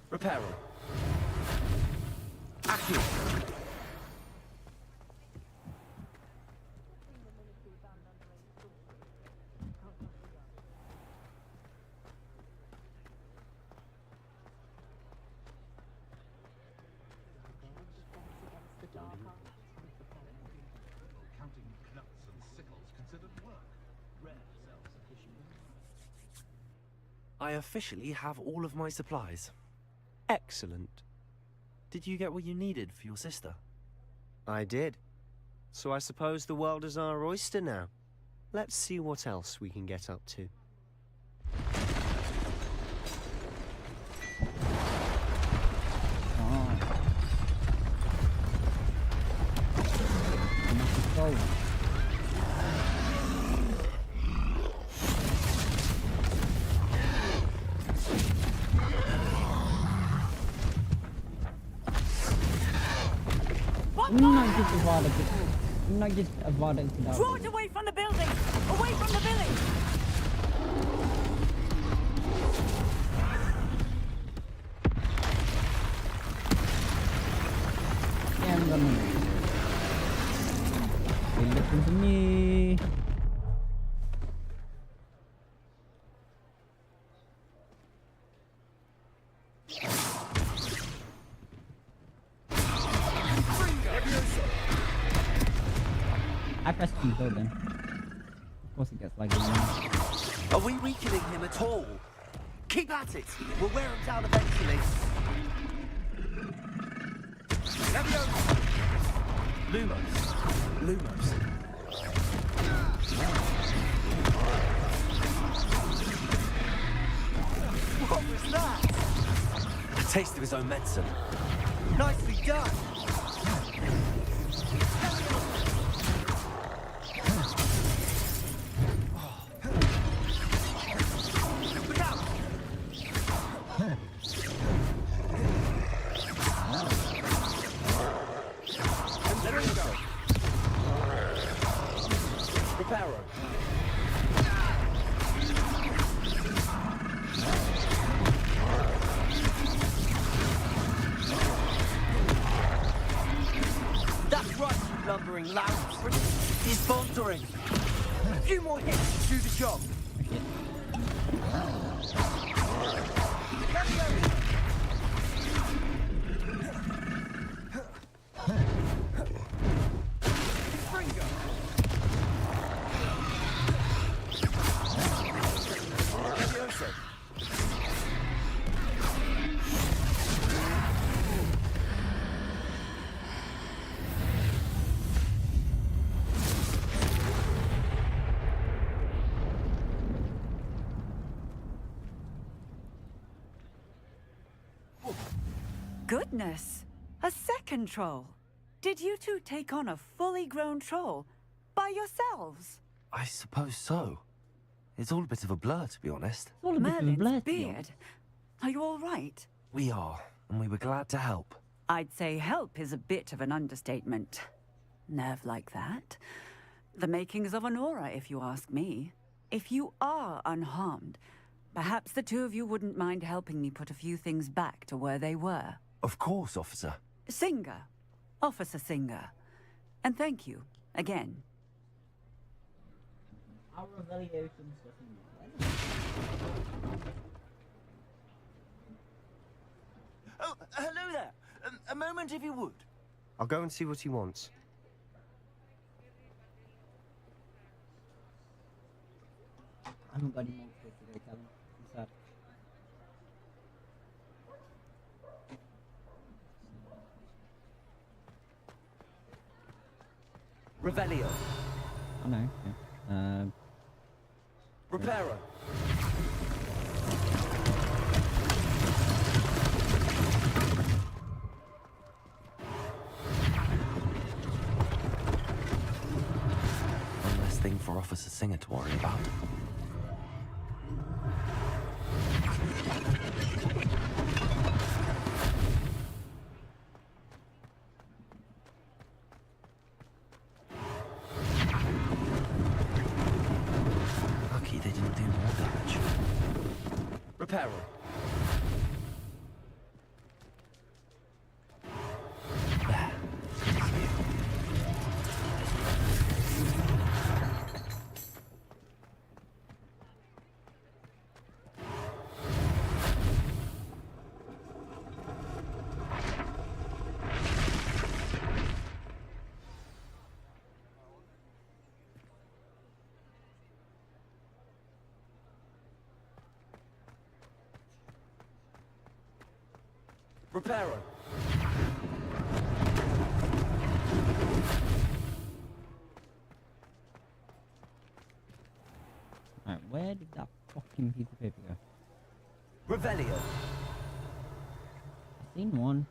Reparo. Accio. Counting nuts and sickles considered work. Rare self-sufficient. I officially have all of my supplies. Excellent. Did you get what you needed for your sister? I did. So I suppose the world is our oyster now. Let's see what else we can get up to. Not just a violent. Draw it away from the building! Away from the village! Yeah, I'm gonna do it. Listen to me. I pressed control then. Of course it gets like that. Are we weakening him at all? Keep at it! We'll wear him down eventually. Leviosa! Lumos. Lumos. What was that? A taste of his own medicine. Nicely done! That's right, you lumbering louse. He's sponsoring. A few more hits to do the job. Goodness! A second troll! Did you two take on a fully grown troll by yourselves? I suppose so. It's all a bit of a blur, to be honest. It's all a bit of a blur, Merlin's to be beard. Are you all right? We are, and we were glad to help. I'd say help is a bit of an understatement. Nerve like that. The makings of an aura, if you ask me. If you are unharmed, perhaps the two of you wouldn't mind helping me put a few things back to where they were. Of course, officer. Singer. Officer Singer. And thank you, again. Oh, hello there. A moment if you would. I'll go and see what he wants. I haven't got any more to today, Callum. I'm sad. Revelio. I know. Yeah. Reparo. singer to worry about. Lucky they didn't do more damage. Reparo. Reparo. Alright, where did that fucking piece of paper go? Revelio. I've seen one.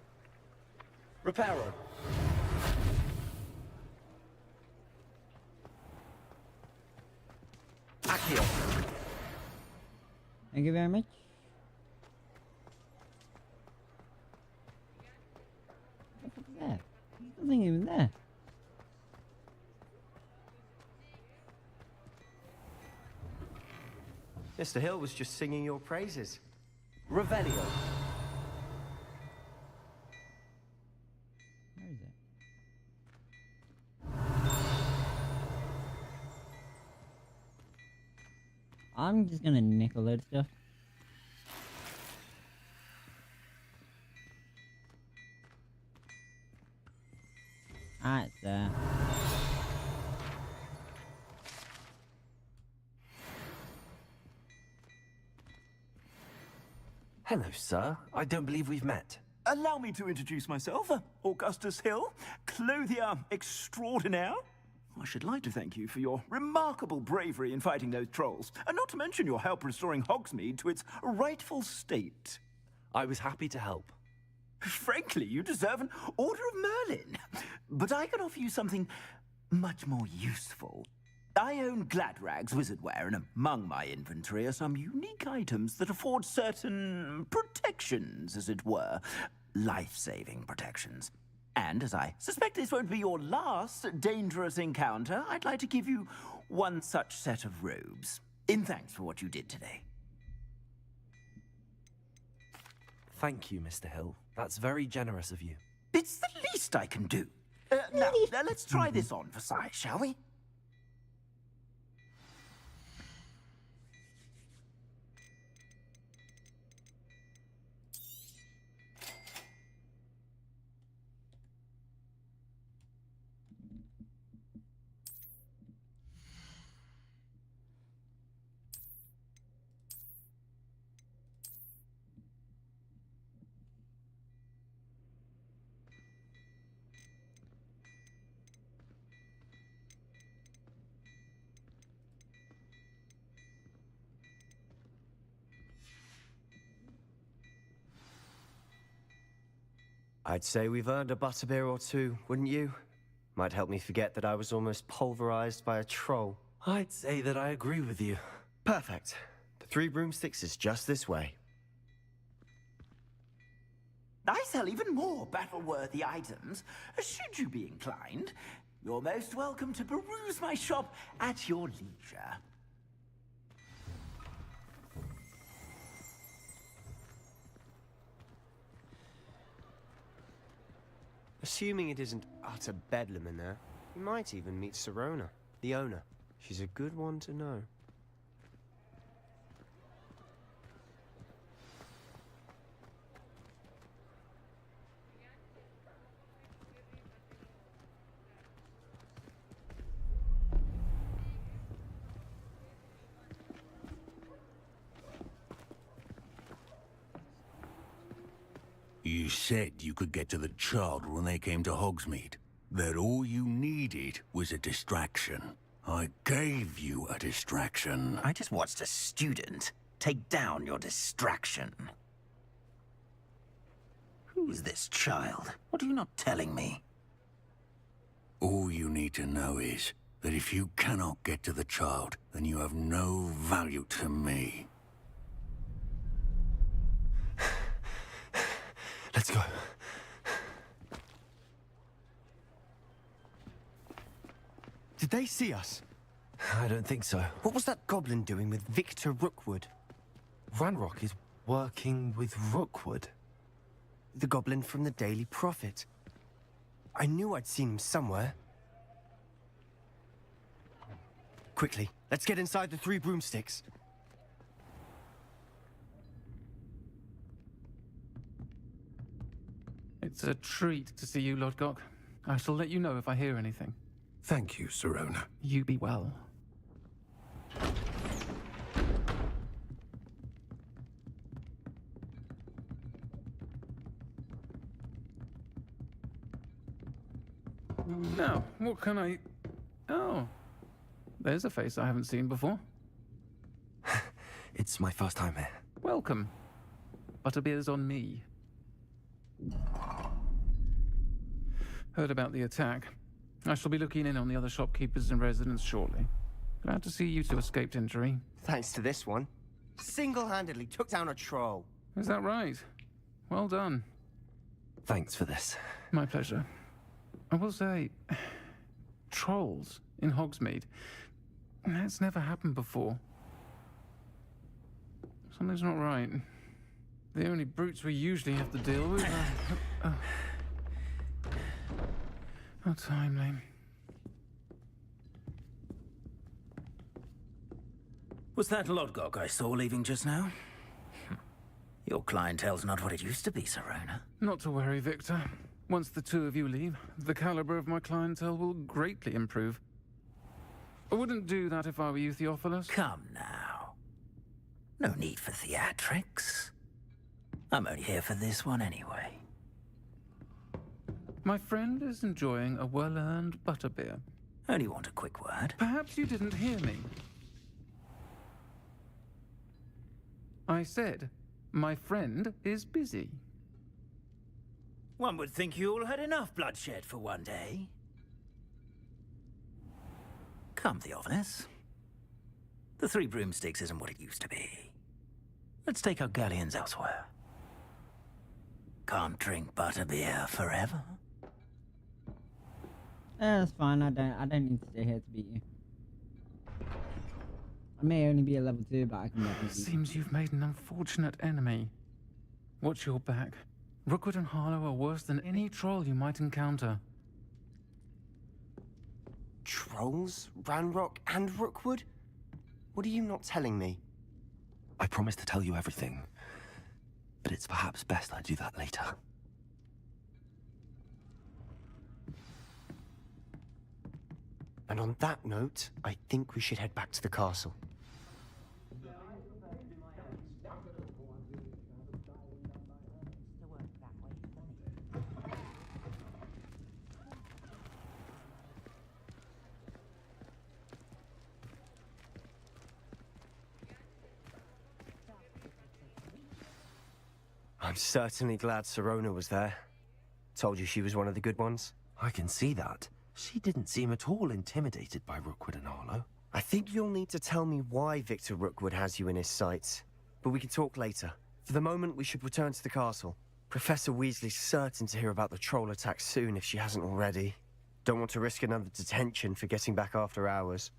Reparo. Accio. Thank you very much. What the fuck is that? There's nothing even there. Mr. Hill was just singing your praises. Revelio. Where is it? I'm just gonna nick a load of stuff. Ah, it's there. Hello, sir. I don't believe we've met. Allow me to introduce myself, Augustus Hill, clothier extraordinaire. I should like to thank you for your remarkable bravery in fighting those trolls, and not to mention your help restoring Hogsmeade to its rightful state. I was happy to help. Frankly, you deserve an Order of Merlin. But I can offer you something much more useful. I own Gladrag's wizardware, and among my inventory are some unique items that afford certain protections, as it were. Life-saving protections. And as I suspect this won't be your last dangerous encounter, I'd like to give you one such set of robes, in thanks for what you did today. Thank you, Mr. Hill. That's very generous of you. It's the least I can do. Now, let's try this on for size, shall we? I'd say we've earned a butterbeer or two, wouldn't you? Might help me forget that I was almost pulverized by a troll. I'd say that I agree with you. Perfect. The Three Broomsticks is just this way. I sell even more battle-worthy items. Should you be inclined, you're most welcome to peruse my shop at your leisure. Assuming it isn't utter bedlam in there, you might even meet Sirona, the owner. She's a good one to know. You said you could get to the child when they came to Hogsmeade. That all you needed was a distraction. I gave you a distraction. I just watched a student take down your distraction. Who is this child? What are you not telling me? All you need to know is, that if you cannot get to the child, then you have no value to me. Let's go. Did they see us? I don't think so. What was that goblin doing with Victor Rookwood? Ranrock is working with Rookwood. The goblin from the Daily Prophet. I knew I'd seen him somewhere. Quickly, let's get inside the 3 broomsticks. It's a treat to see you, Lodgok. I shall let you know if I hear anything. Thank you, Sirona. You be well. Now, what can I... Oh, there's a face I haven't seen before. It's my first time here. Welcome. Butterbeer's on me. Heard about the attack. I shall be looking in on the other shopkeepers and residents shortly. Glad to see you two escaped injury. Thanks to this one. Single-handedly took down a troll. Is that right? Well done. Thanks for this. My pleasure. I will say, trolls in Hogsmeade. That's never happened before. Something's not right. The only brutes we usually have to deal with are... How timely. Was that Lodgok I saw leaving just now? Your clientele's not what it used to be, Sirona. Not to worry, Victor. Once the two of you leave, the caliber of my clientele will greatly improve. I wouldn't do that if I were you, Theophilus. Come now. No need for theatrics. I'm only here for this one anyway. My friend is enjoying a well-earned butterbeer. Only want a quick word. Perhaps you didn't hear me. I said, my friend is busy. One would think you all had enough bloodshed for one day. Come, Theophilus. The 3 broomsticks isn't what it used to be. Let's take our galleons elsewhere. Can't drink butterbeer forever. That's fine. I don't need to stay here to beat you. I may only be a level 2, but I can definitely beat you. Seems you've made an unfortunate enemy. Watch your back. Rookwood and Harlow are worse than any troll you might encounter. Trolls? Ranrock and Rookwood? What are you not telling me? I promised to tell you everything, but it's perhaps best I do that later. And on that note, I think we should head back to the castle. I'm certainly glad Sirona was there. Told you she was one of the good ones. I can see that. She didn't seem at all intimidated by Rookwood and Harlow. I think you'll need to tell me why Victor Rookwood has you in his sights. But we can talk later. For the moment, we should return to the castle. Professor Weasley's certain to hear about the troll attack soon if she hasn't already. Don't want to risk another detention for getting back after hours.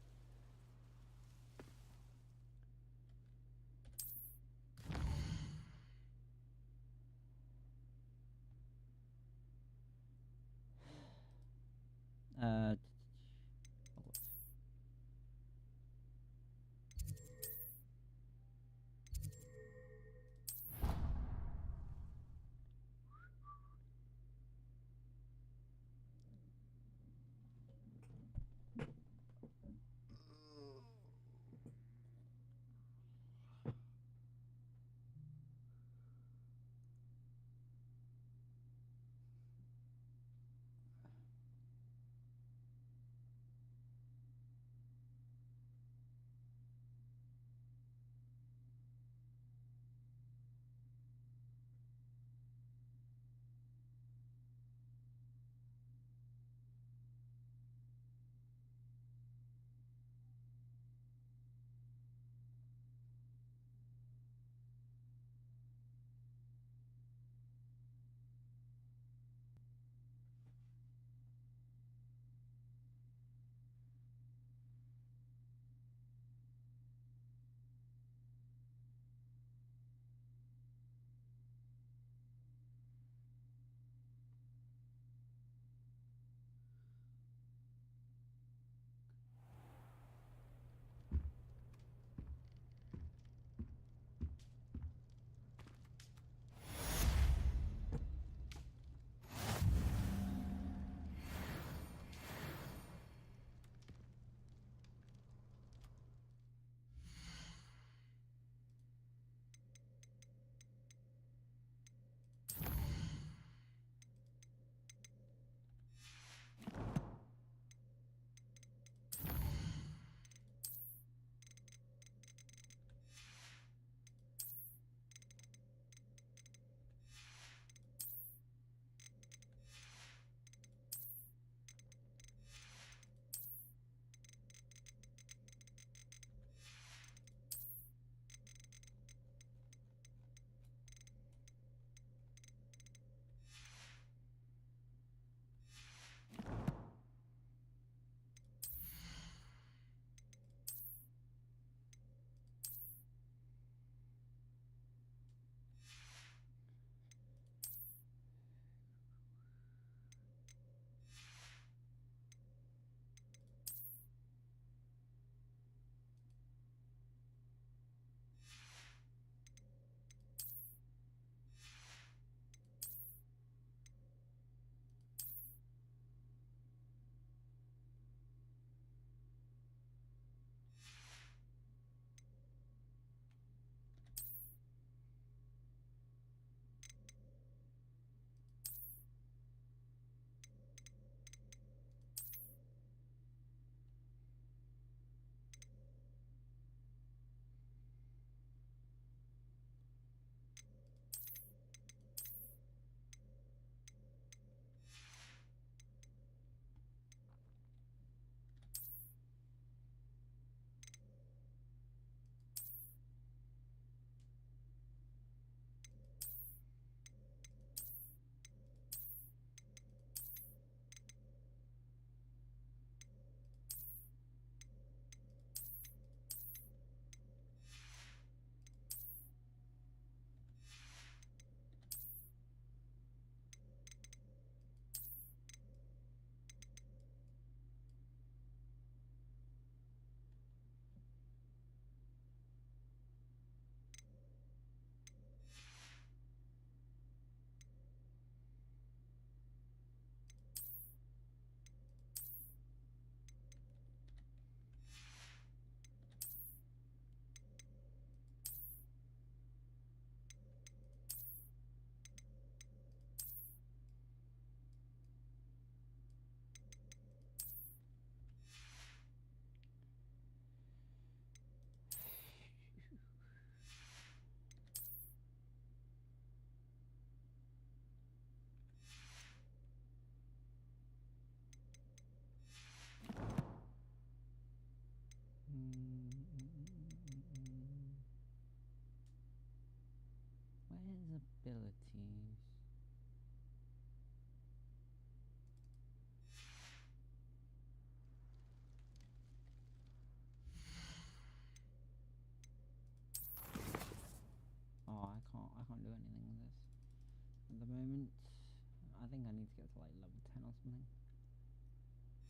something.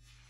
Should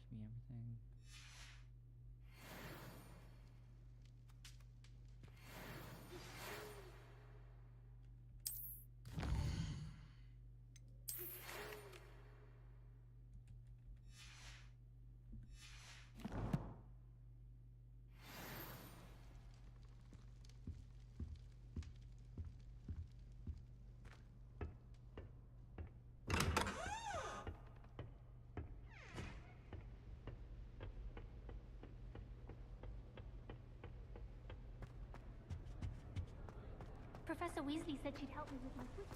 be everything. Professor Weasley said she'd help me with my quiz.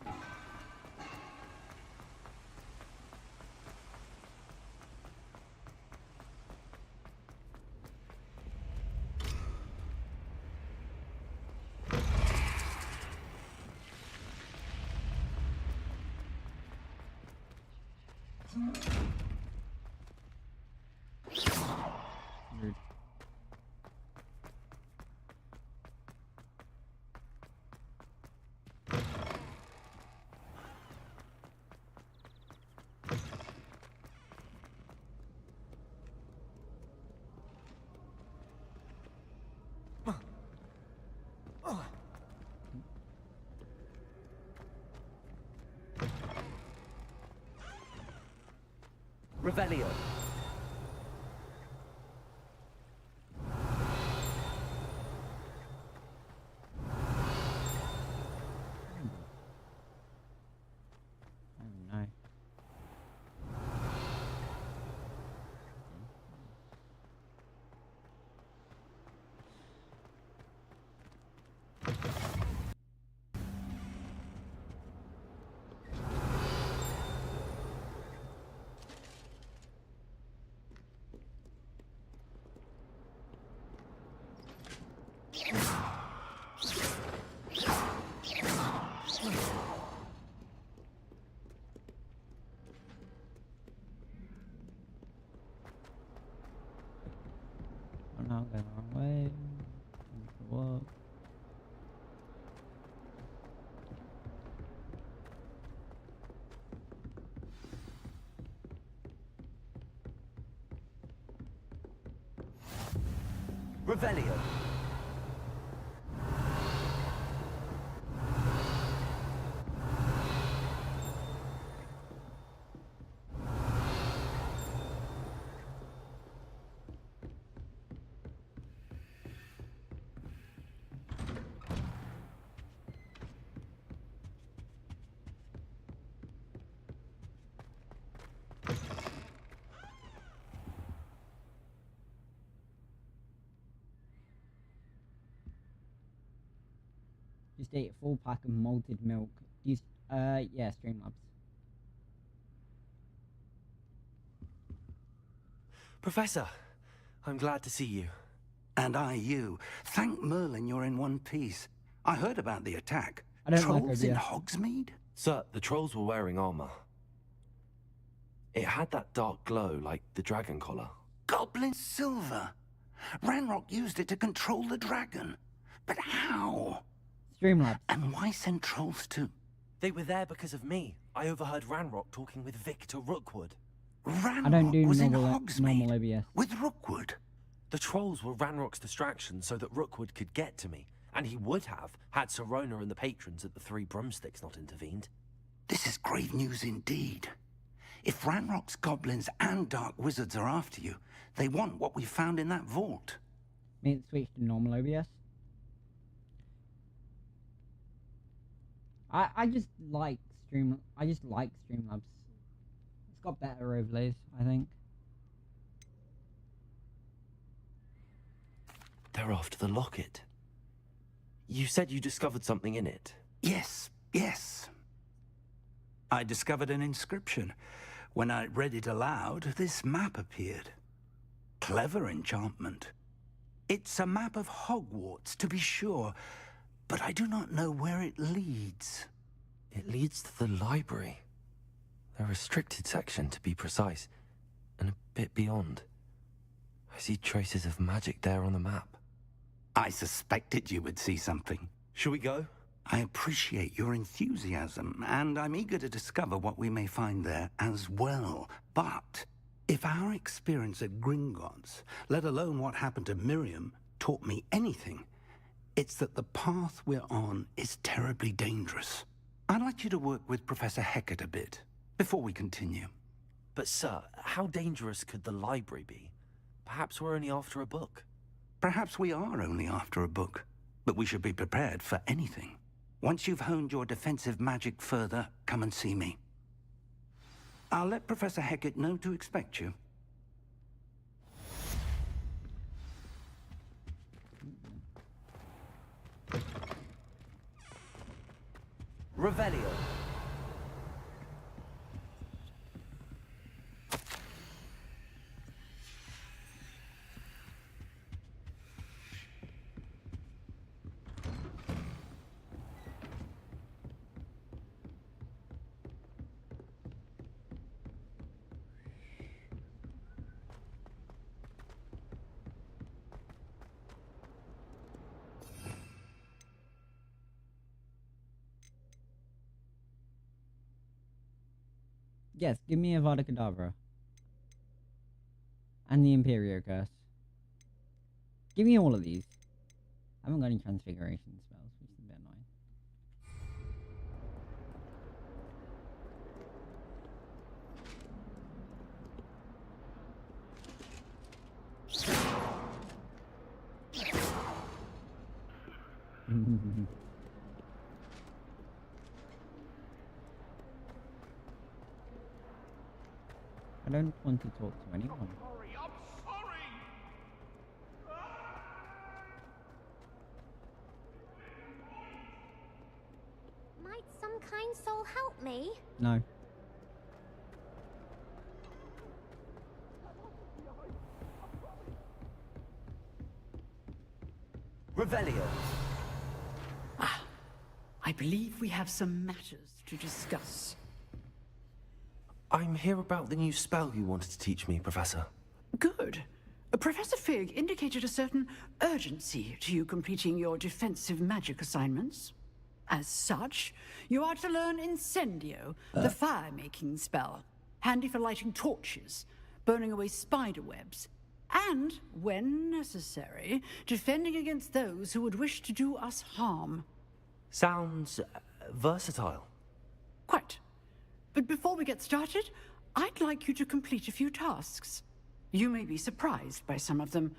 Rude. Revelio. Oh no. I'm not going the wrong way. I'm just gonna walk. Revelio. Just ate a full pack of malted milk. Yeah, Streamlabs. Professor, I'm glad to see you. And I you. Thank Merlin you're in one piece. I heard about the attack. I don't like Trolls in OBS. Hogsmeade? Sir, the trolls were wearing armor. It had that dark glow like the dragon collar. Goblin silver. Ranrock used it to control the dragon. But how? Streamlabs. And why send trolls too? They were there because of me. I overheard Ranrock talking with Victor Rookwood. Ranrock I don't do was in normal Hogsmeade OBS. with Rookwood. The trolls were Ranrock's distraction so that Rookwood could get to me. And he would have, had Sirona and the patrons at the Three Broomsticks not intervened. This is grave news indeed. If Ranrock's goblins and dark wizards are after you, they want what we found in that vault. Mean to switch to normal OBS. I just like Streamlabs. It's got better overlays, I think. They're after the locket. You said you discovered something in it. Yes, yes. I discovered an inscription. When I read it aloud, this map appeared. Clever enchantment. It's a map of Hogwarts, to be sure, but I do not know where it leads. It leads to the library. The restricted section, to be precise, and a bit beyond. I see traces of magic there on the map. I suspected you would see something. Shall we go? I appreciate your enthusiasm, and I'm eager to discover what we may find there as well. But if our experience at Gringotts, let alone what happened to Miriam, taught me anything, it's that the path we're on is terribly dangerous. I'd like you to work with Professor Hecat a bit, before we continue. But sir, how dangerous could the library be? Perhaps we're only after a book. Perhaps we are only after a book, but we should be prepared for anything. Once you've honed your defensive magic further, come and see me. I'll let Professor Hecat know to expect you. Revelio. Yes, give me Avada Kedavra. And the Imperio Curse. Give me all of these. I haven't got any Transfiguration spells, which is a bit annoying. I don't want to talk to anyone. Might some kind soul help me? No. Revelio. I believe we have some matters to discuss. I'm here about the new spell you wanted to teach me, Professor. Good. Professor Fig indicated a certain urgency to you completing your defensive magic assignments. As such, you are to learn Incendio, the fire-making spell, handy for lighting torches, burning away spider webs, and, when necessary, defending against those who would wish to do us harm. Sounds versatile. Quite. But before we get started, I'd like you to complete a few tasks. You may be surprised by some of them.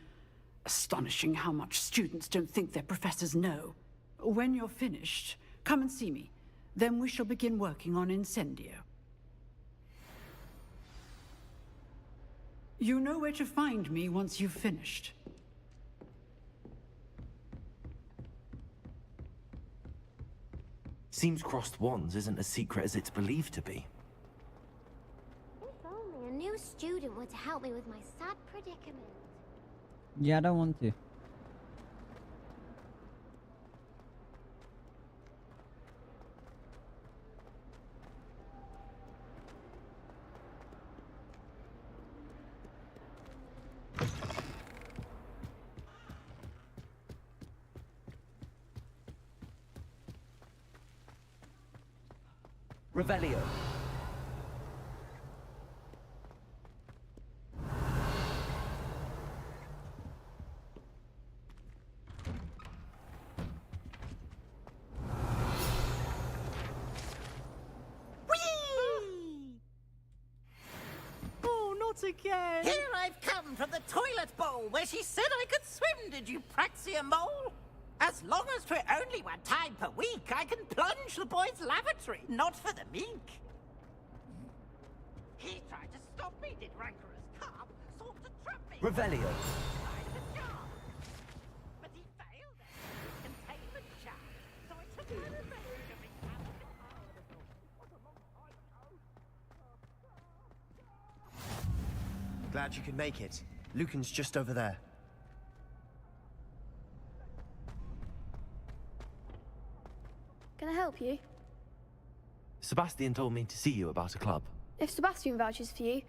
Astonishing how much students don't think their professors know. When you're finished, come and see me. Then we shall begin working on Incendio. You know where to find me once you've finished. Seems crossed wands isn't as secret as it's believed to be. If only a new student were to help me with my sad predicament. Yeah, I don't want to. Revelio. Oh, not again! Here I've come from the toilet bowl where she said I could swim, did you Praxia mole? As long as 'twere only 1 time per week, I can plunge the boy's lavatory, not for the meek. He tried to stop me, did rancorous carp, sought to trap me. Revelio. Tried the charm. But he failed at his containment charm, so I took my revenge Glad you could make it. Lucan's just over there. Can I help you? Sebastian told me to see you about a club. If Sebastian vouches for you,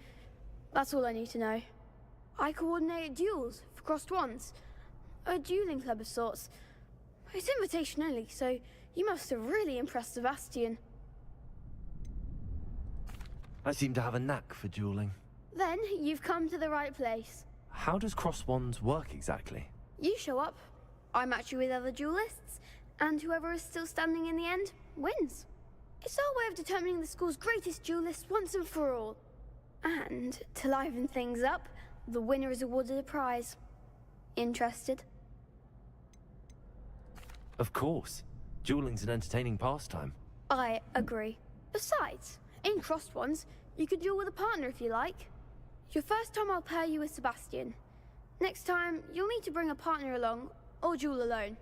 that's all I need to know. I coordinate duels for crossed wands. A dueling club of sorts. It's invitation only, so you must have really impressed Sebastian. I seem to have a knack for dueling. Then you've come to the right place. How does cross wands work exactly? You show up, I match you with other duelists, and whoever is still standing in the end wins. It's our way of determining the school's greatest duelist once and for all. And to liven things up, the winner is awarded a prize. Interested? Of course. Dueling's an entertaining pastime. I agree. Besides, in crossed ones, you could duel with a partner if you like. Your first time I'll pair you with Sebastian. Next time, you'll need to bring a partner along, or duel alone.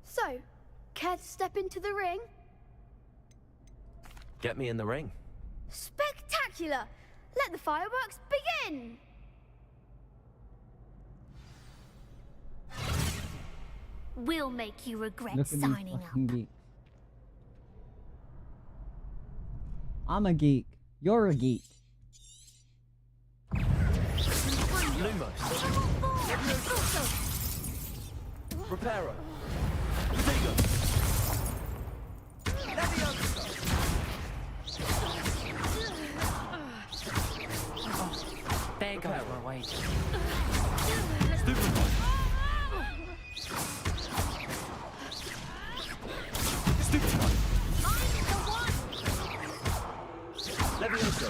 So, care to step into the ring? Get me in the ring. Spectacular! Let the fireworks begin! We'll make you regret Look at these signing up. fucking geeks. I'm a geek. You're a geek. Lumos. Reparo. Protego. There goes my way. Stupid one. Stupid one. Levioso.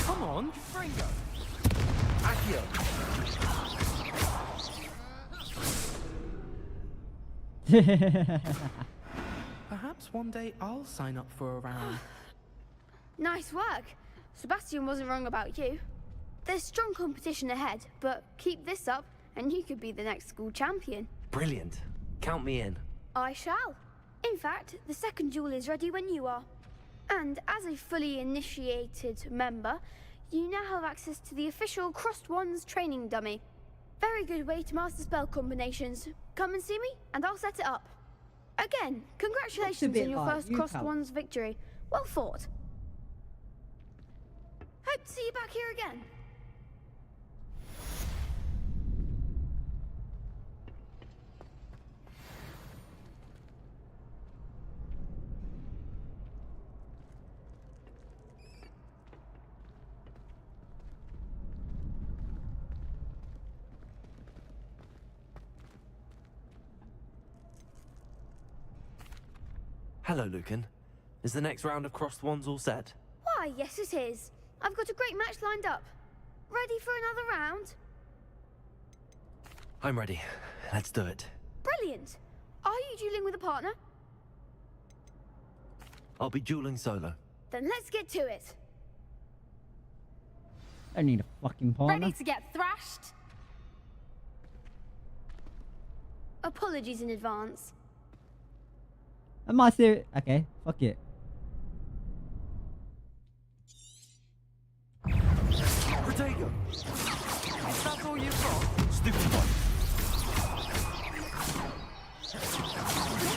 Come on, Fringo. Accio. Perhaps one day I'll sign up for a round. Nice work. Sebastian wasn't wrong about you. There's strong competition ahead, but keep this up and you could be the next school champion. Brilliant. Count me in. I shall. In fact, the second duel is ready when you are. And as a fully initiated member, you now have access to the official Crossed Wands training dummy. Very good way to master spell combinations. Come and see me, and I'll set it up. Again, congratulations on your first Crossed Wands victory. Well fought. Hope to see you back here again. Hello, Lucan. Is the next round of crossed wands all set? Why, yes it is. I've got a great match lined up. Ready for another round? I'm ready. Let's do it. Brilliant. Are you dueling with a partner? I'll be dueling solo. Then let's get to it. I need a fucking partner. Ready to get thrashed? Apologies in advance. Am I serious? Okay, fuck it. Protego! Is that all you've got? Stupid one.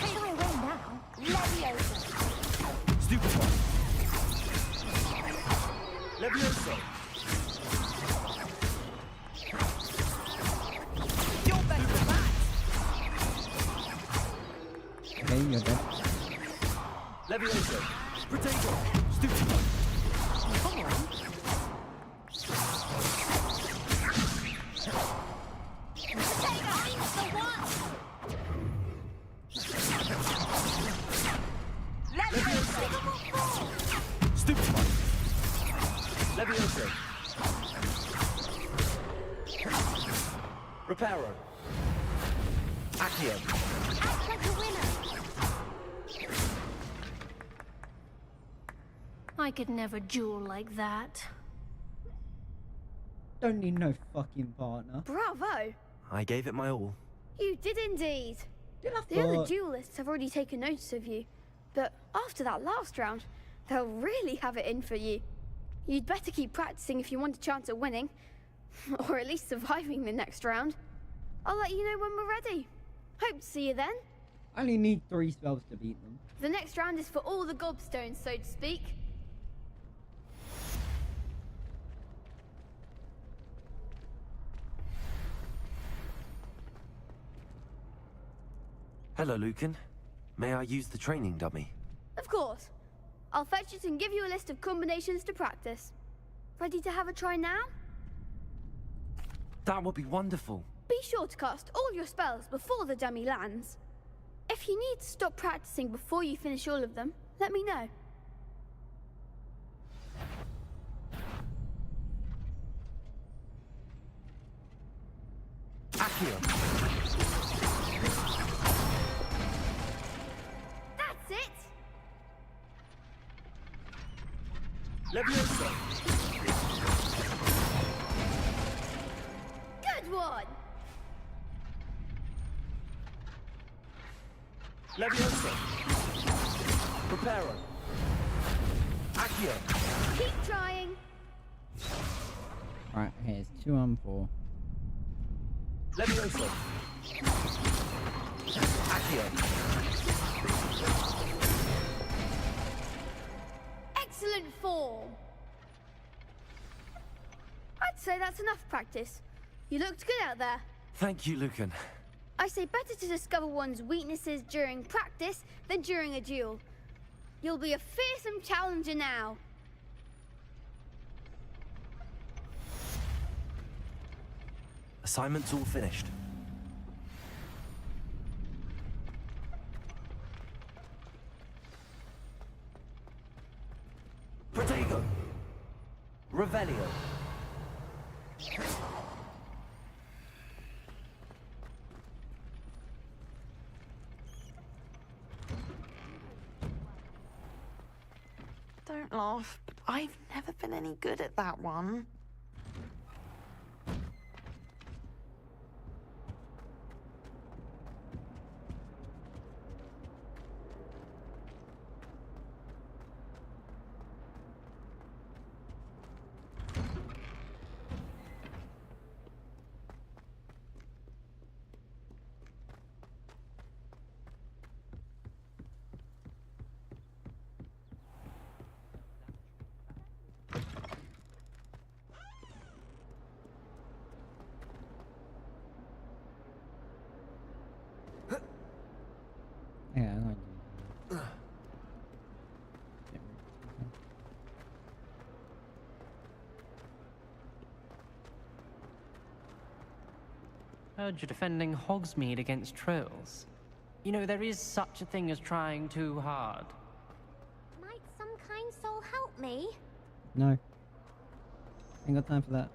Take my way now. Leviosa. Stupid one. Levioso. You're better than that. Okay, you're dead. Levioso. Protego. Stupid one. Come on. Stupid one. Levioso. Reparo. Accio. Act like a winner. I could never duel like that. Don't need no fucking partner. Bravo. I gave it my all. You did indeed. The other duelists have already taken notice of you. But after that last round, they'll really have it in for you. You'd better keep practicing if you want a chance at winning. Or at least surviving the next round. I'll let you know when we're ready. Hope to see you then. I only need 3 spells to beat them. The next round is for all the gobstones, so to speak. Hello, Lucan. May I use the training dummy? Of course. I'll fetch it and give you a list of combinations to practice. Ready to have a try now? That would be wonderful. Be sure to cast all your spells before the dummy lands. If you need to stop practicing before you finish all of them, let me know. Accio. That's it! Leviosa. Good one! Leviosa. Preparo. Accio. Keep trying. Right, okay, it's 2 on 4. Leviosa. Accio. Excellent form. I'd say that's enough practice. You looked good out there. Thank you, Lucan. I say better to discover one's weaknesses during practice than during a duel. You'll be a fearsome challenger now. Assignment's all finished. Protego. Revelio. Don't laugh, but I've never been any good at that one. Yeah, I like it. Heard you're defending Hogsmeade against trolls. You know, there is such a thing as trying too hard. Might some kind soul help me? No. Ain't got time for that.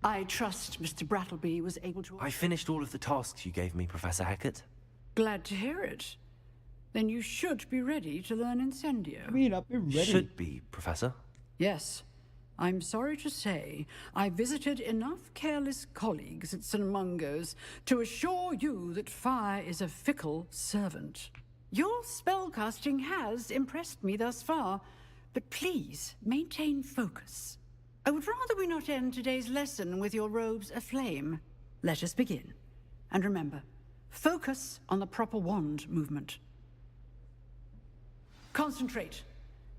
I trust Mr. Brattleby was able to... I finished all of the tasks you gave me, Professor Hackett. Glad to hear it. Then you should be ready to learn Incendio. I mean, I've been ready. Should be, Professor. Yes. I'm sorry to say, I visited enough careless colleagues at St. Mungo's to assure you that fire is a fickle servant. Your spellcasting has impressed me thus far, but please maintain focus. I would rather we not end today's lesson with your robes aflame. Let us begin. And remember, focus on the proper wand movement. Concentrate,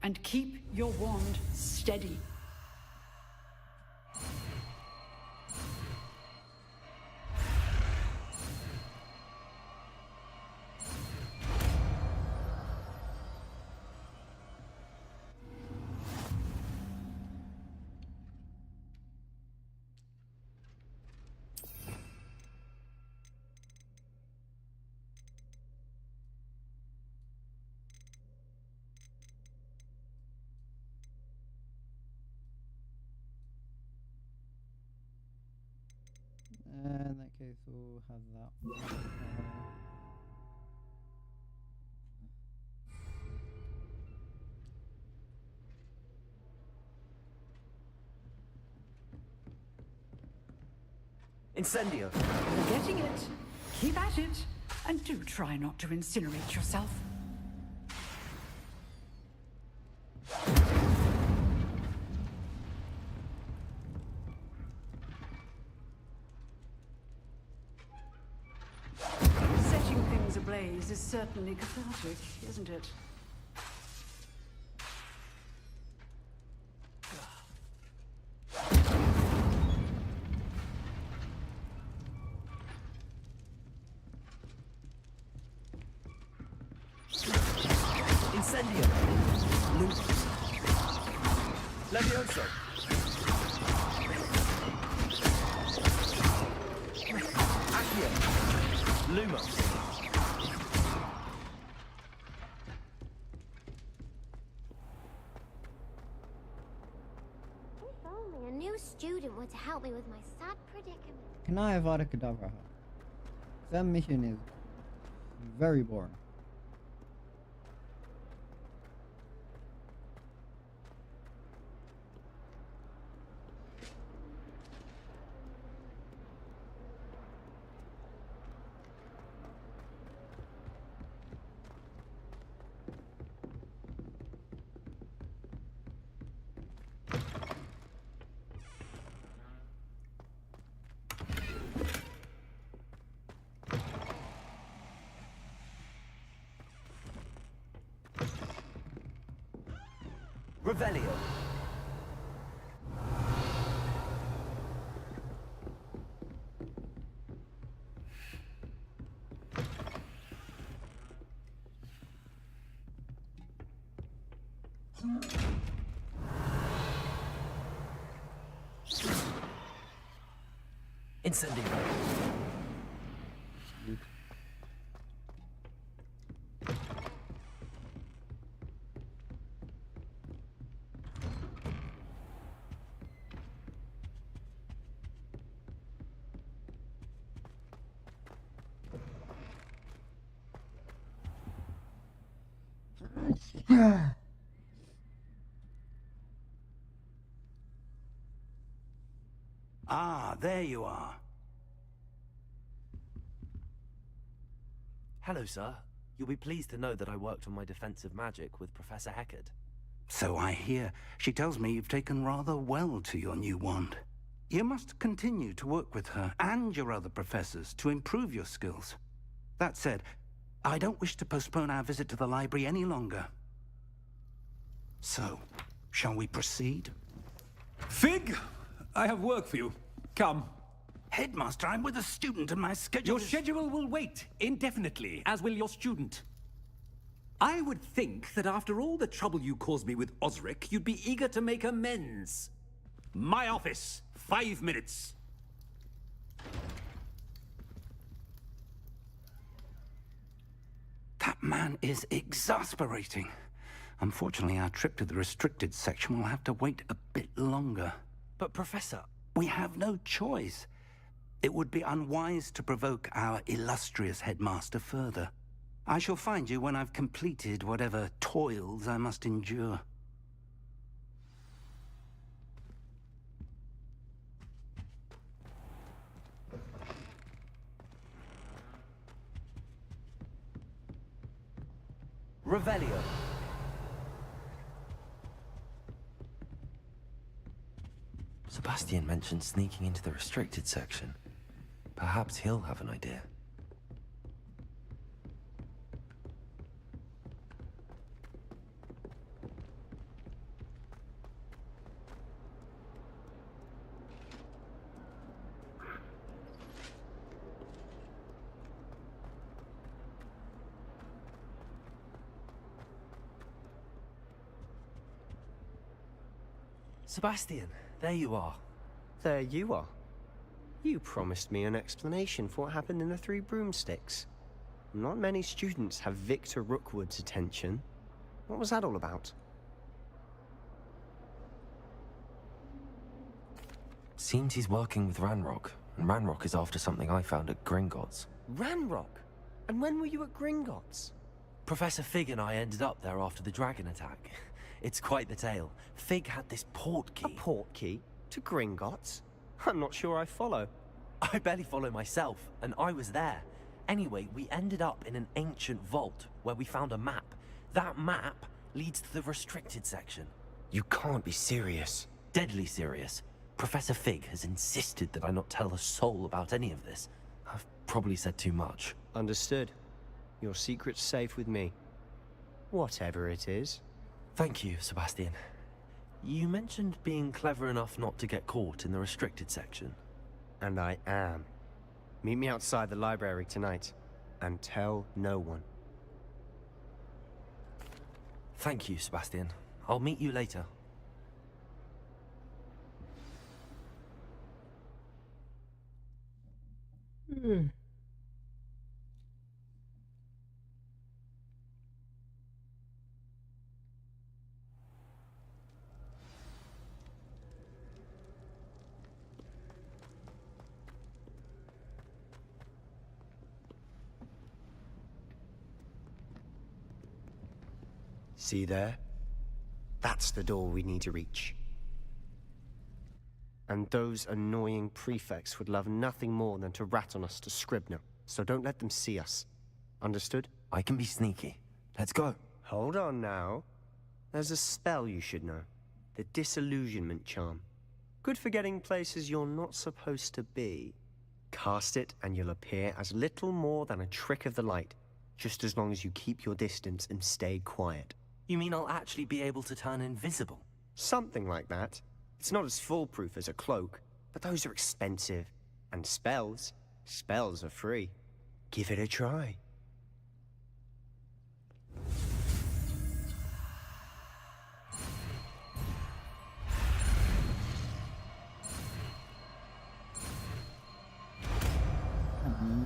and keep your wand steady. In that case, we'll have that one. Incendio. You're getting it. Keep at it. And do try not to incinerate yourself. blaze is certainly cathartic, isn't it? Incendio! Lumos! Levioso! Accio! Lumos! If only a new student were to help me with my sad predicament. Can I have Avada Kedavra? That mission is very boring. Revelio. Incendio. Ah, there you are. Hello, sir. You'll be pleased to know that I worked on my defensive magic with Professor Heckard. So I hear. She tells me you've taken rather well to your new wand. You must continue to work with her and your other professors to improve your skills. That said, I don't wish to postpone our visit to the library any longer. So, shall we proceed? Fig, I have work for you. Come. Headmaster, I'm with a student and my schedule Your schedule will wait indefinitely, as will your student. I would think that after all the trouble you caused me with Osric, you'd be eager to make amends. My office, 5 minutes. That man is exasperating. Unfortunately, our trip to the restricted section will have to wait a bit longer. But, Professor... We have no choice. It would be unwise to provoke our illustrious headmaster further. I shall find you when I've completed whatever toils I must endure. Revelio. Sebastian mentioned sneaking into the restricted section. Perhaps he'll have an idea. Sebastian, there you are. There you are. You promised me an explanation for what happened in the Three Broomsticks. Not many students have Victor Rookwood's attention. What was that all about? Seems he's working with Ranrock, and Ranrock is after something I found at Gringotts. Ranrock? And when were you at Gringotts? Professor Fig and I ended up there after the dragon attack. It's quite the tale. Fig had this port key. A port key? To Gringotts? I'm not sure I follow. I barely follow myself, and I was there. Anyway, we ended up in an ancient vault where we found a map. That map leads to the restricted section. You can't be serious. Deadly serious. Professor Fig has insisted that I not tell a soul about any of this. I've probably said too much. Understood. Your secret's safe with me. Whatever it is. Thank you, Sebastian. You mentioned being clever enough not to get caught in the restricted section. And I am. Meet me outside the library tonight, and tell no one. Thank you, Sebastian. I'll meet you later. See there? That's the door we need to reach. And those annoying prefects would love nothing more than to rat on us to Scribner, so don't let them see us. Understood? I can be sneaky. Let's go. Hold on now. There's a spell you should know. The Disillusionment Charm. Good for getting places you're not supposed to be. Cast it and you'll appear as little more than a trick of the light, just as long as you keep your distance and stay quiet. You mean I'll actually be able to turn invisible? Something like that. It's not as foolproof as a cloak, but those are expensive. And spells are free. Give it a try.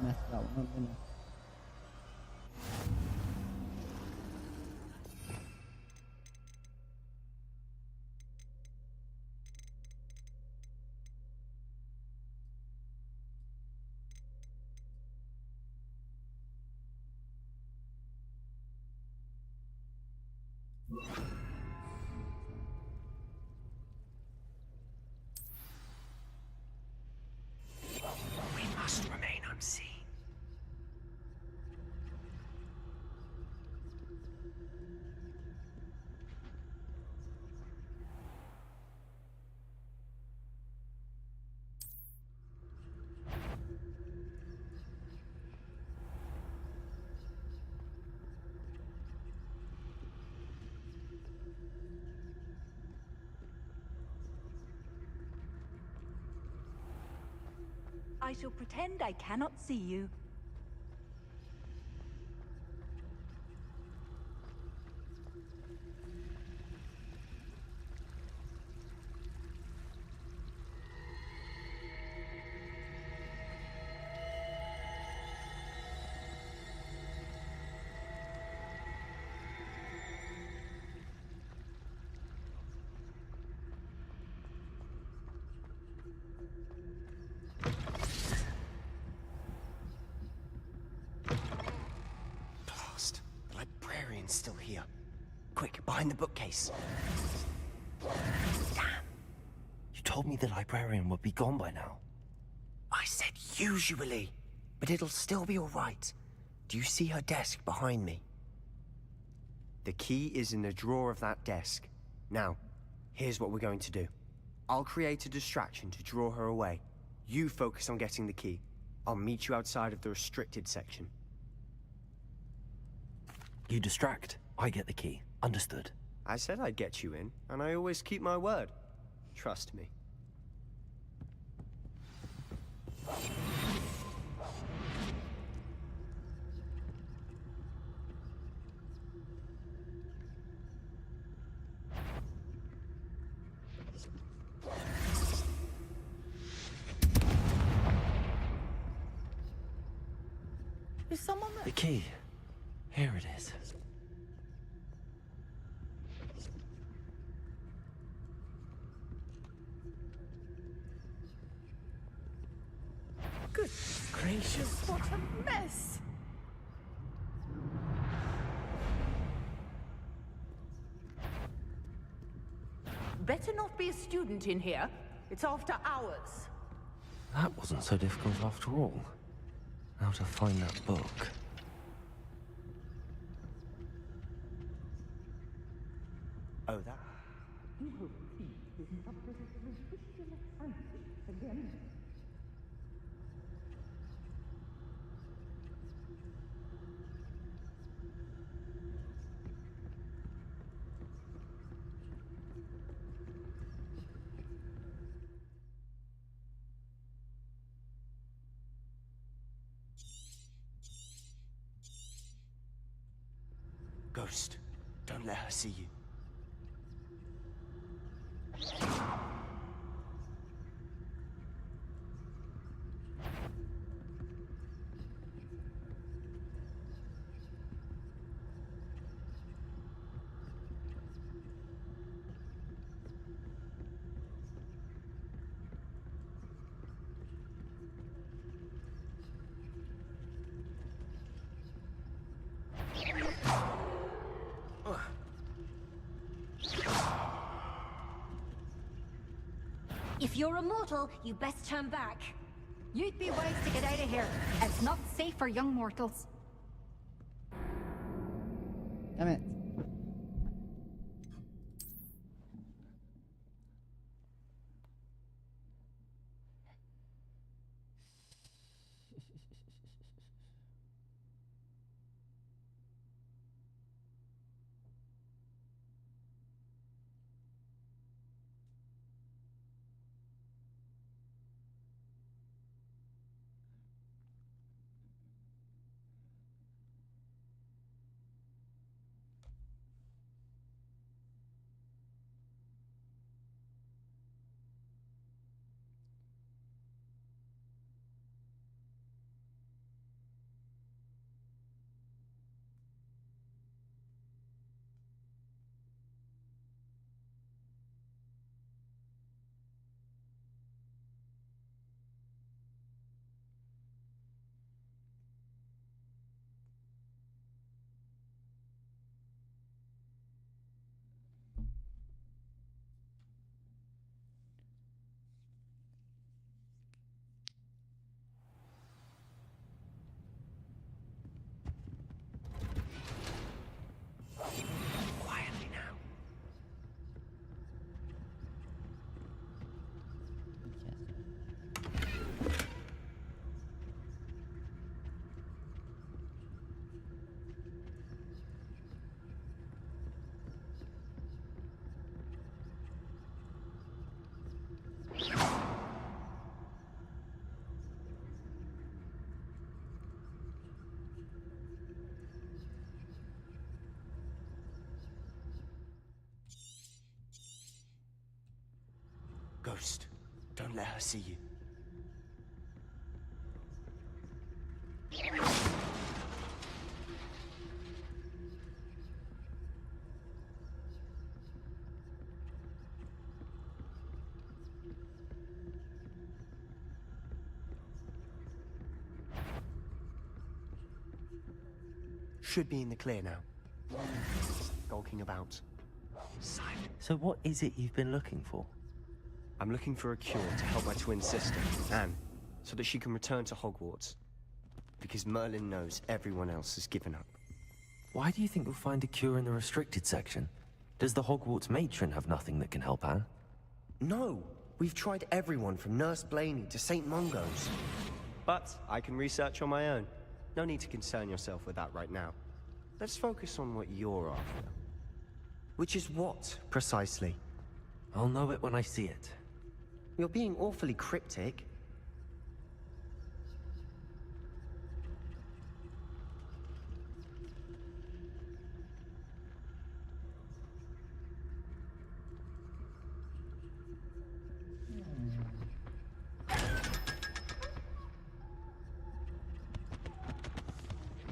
Messed that one up, didn't I? We must remain unseen. I shall pretend I cannot see you. Still here. Quick, behind the bookcase. Damn. You told me the librarian would be gone by now. I said usually, but it'll still be all right. Do you see her desk behind me? The key is in the drawer of that desk. Now, here's what we're going to do. I'll create a distraction to draw her away. You focus on getting the key. I'll meet you outside of the restricted section. You distract, I get the key. Understood. I said I'd get you in, and I always keep my word. Trust me. Is someone there? The key. Here it is. Good gracious, what a mess! Better not be a student in here. It's after hours. That wasn't so difficult after all. How to find that book. Oh, that. Ghost, don't let her see you. If you're a mortal, you best turn back. You'd be wise to get out of here. It's not safe for young mortals. Damn it. Quietly now. Ghost, don't let her see you. Should be in the clear now. Gawking about. So what is it you've been looking for? I'm looking for a cure to help my twin sister, Anne, so that she can return to Hogwarts. Because Merlin knows everyone else has given up. Why do you think you'll find a cure in the restricted section? Does the Hogwarts matron have nothing that can help Anne? No! We've tried everyone from Nurse Blaney to St. Mungo's. But I can research on my own. No need to concern yourself with that right now. Let's focus on what you're after. Which is what, precisely? I'll know it when I see it. You're being awfully cryptic.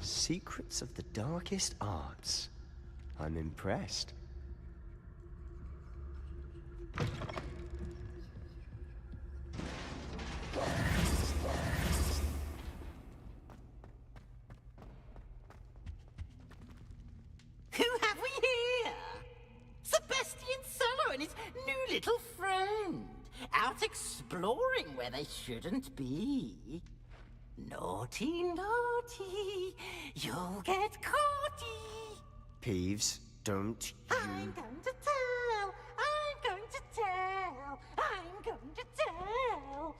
Secrets of the darkest arts. I'm impressed. Who have we here? Sebastian Sallow and his new little friend. Out exploring where they shouldn't be. Naughty, naughty, you'll get caughty. Peeves, don't you... I'm going to tell, I'm going to tell, I'm going to tell.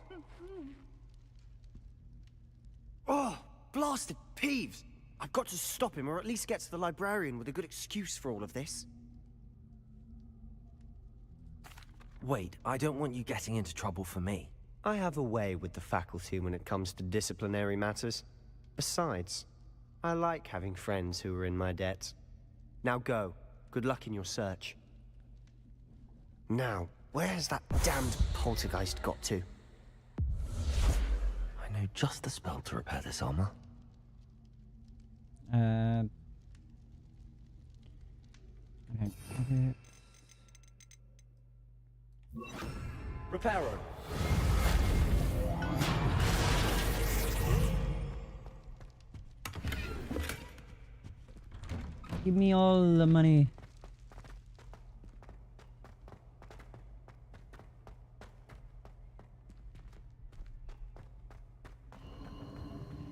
Oh, blasted Peeves! I've got to stop him, or at least get to the librarian with a good excuse for all of this. Wait, I don't want you getting into trouble for me. I have a way with the faculty when it comes to disciplinary matters. Besides, I like having friends who are in my debt. Now go. Good luck in your search. Now, where's that damned poltergeist got to? I know just the spell to repair this armor. Okay. Reparo. Give me all the money.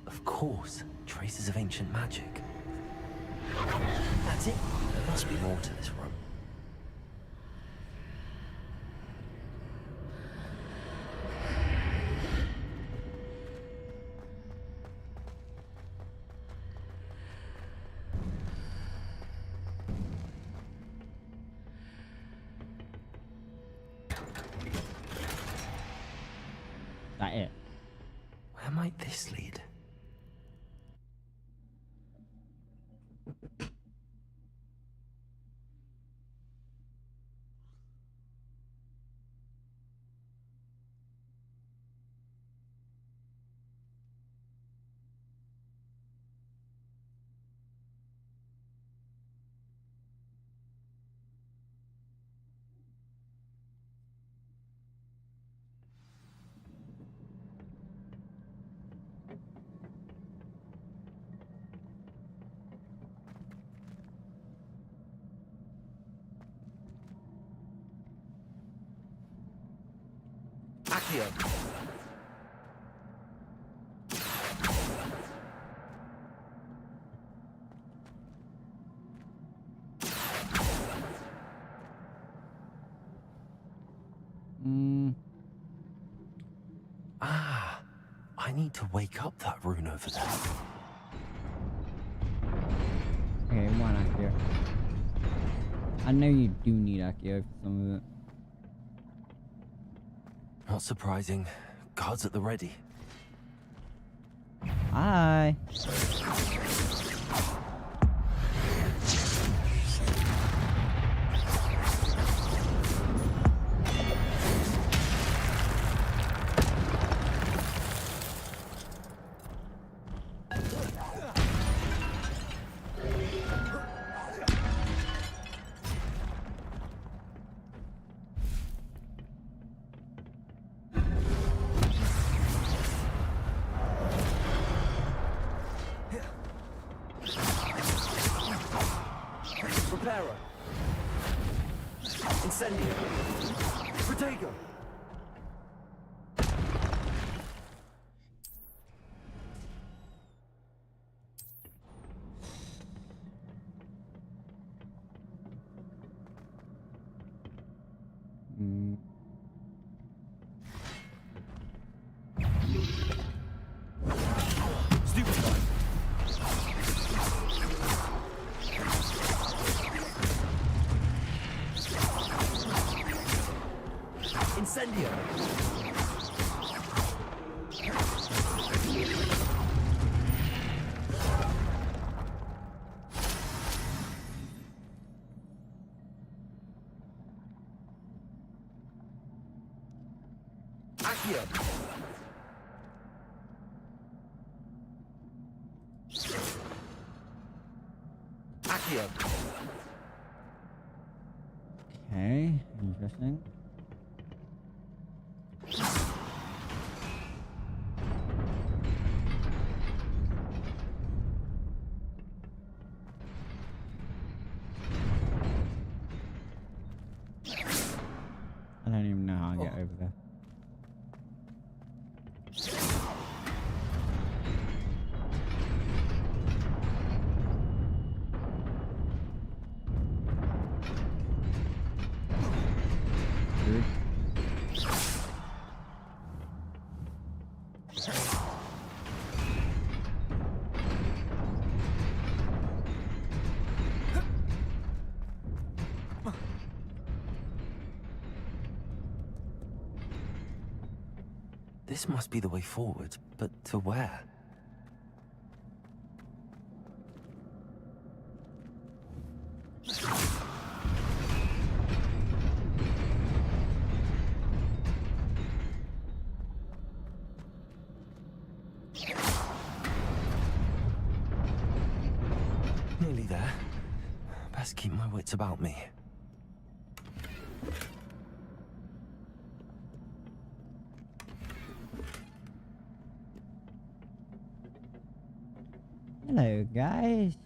Of course, traces of ancient magic. That's it. There must be more to this room. That it? Where might this lead? Accio. Ah, I need to wake up that rune over there. Okay, one Accio. I know you do need Accio for some of it. Not surprising. Guards at the ready. Hi. Reparo. Incendio. Protego. Stupefy. Incendio. Accio. Accio. Okay, interesting. I don't even know how I get over there. Rude. This must be the way forward, but to where? best keep my wits about me. Hello, guys.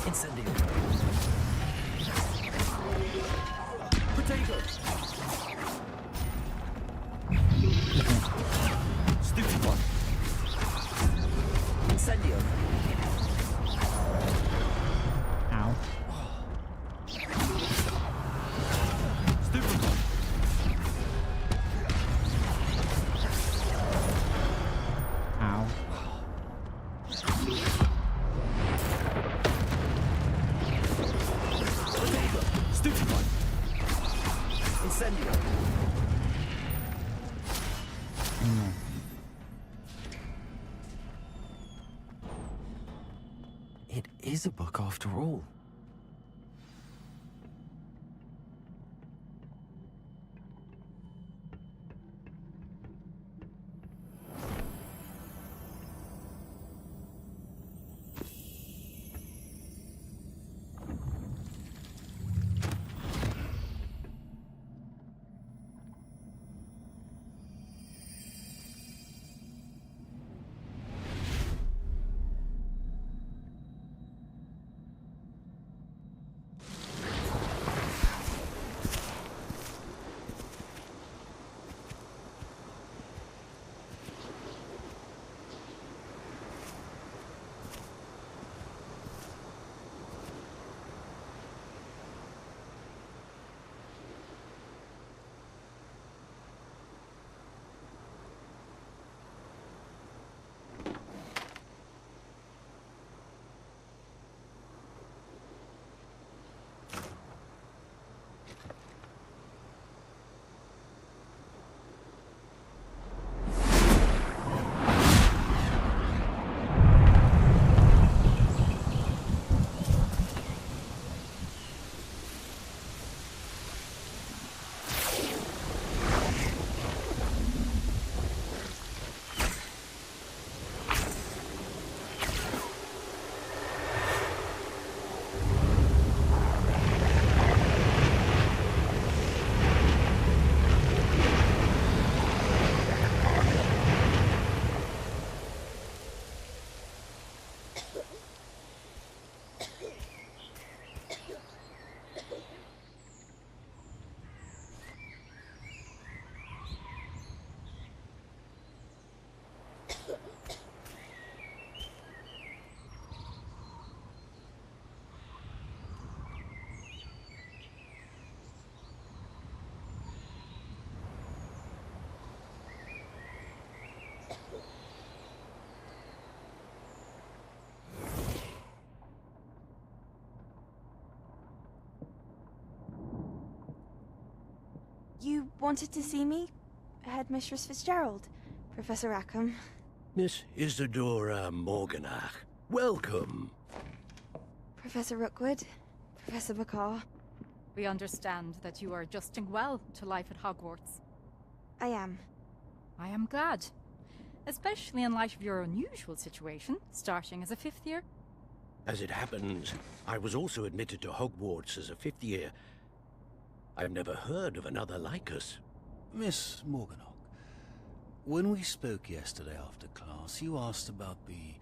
Incendio. Potato. Stupid one. Incendio. Ow. Stupid one. Ow. Stupid one. Incendio. It is a book after all. You wanted to see me? Headmistress Fitzgerald, Professor Rackham. Miss Isadora Morganach, welcome. Professor Rookwood, Professor Bakar. We understand that you are adjusting well to life at Hogwarts. I am. I am glad. Especially in light of your unusual situation, starting as a 5th year. As it happens, I was also admitted to Hogwarts as a 5th year. I've never heard of another like us. Miss Morganach, when we spoke yesterday after class, you asked about the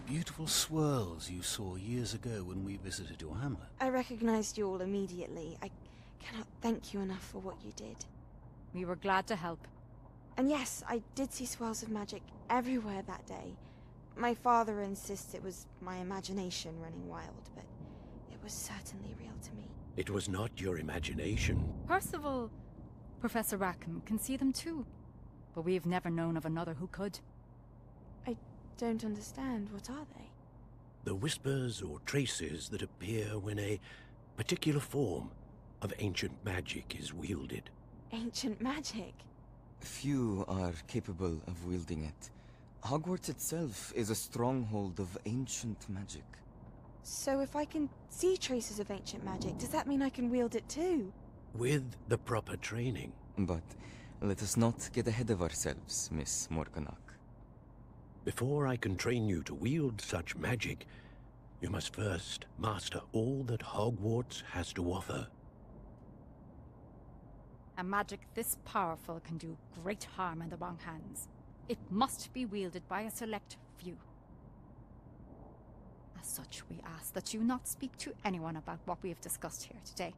beautiful swirls you saw years ago when we visited your hamlet. I recognized you all immediately. I cannot thank you enough for what you did. We were glad to help. And yes, I did see swirls of magic everywhere that day. My father insists it was my imagination running wild, but it was certainly real to me. It was not your imagination. Percival, Professor Rackham can see them too. But we've never known of another who could. I don't understand. What are they? The whispers or traces that appear when a particular form of ancient magic is wielded. Ancient magic? Few are capable of wielding it. Hogwarts itself is a stronghold of ancient magic. So if I can see traces of ancient magic, does that mean I can wield it too? With the proper training. But let us not get ahead of ourselves, Miss Morganach. Before I can train you to wield such magic, you must first master all that Hogwarts has to offer. A magic this powerful can do great harm in the wrong hands. It must be wielded by a select few. As such, we ask that you not speak to anyone about what we have discussed here today.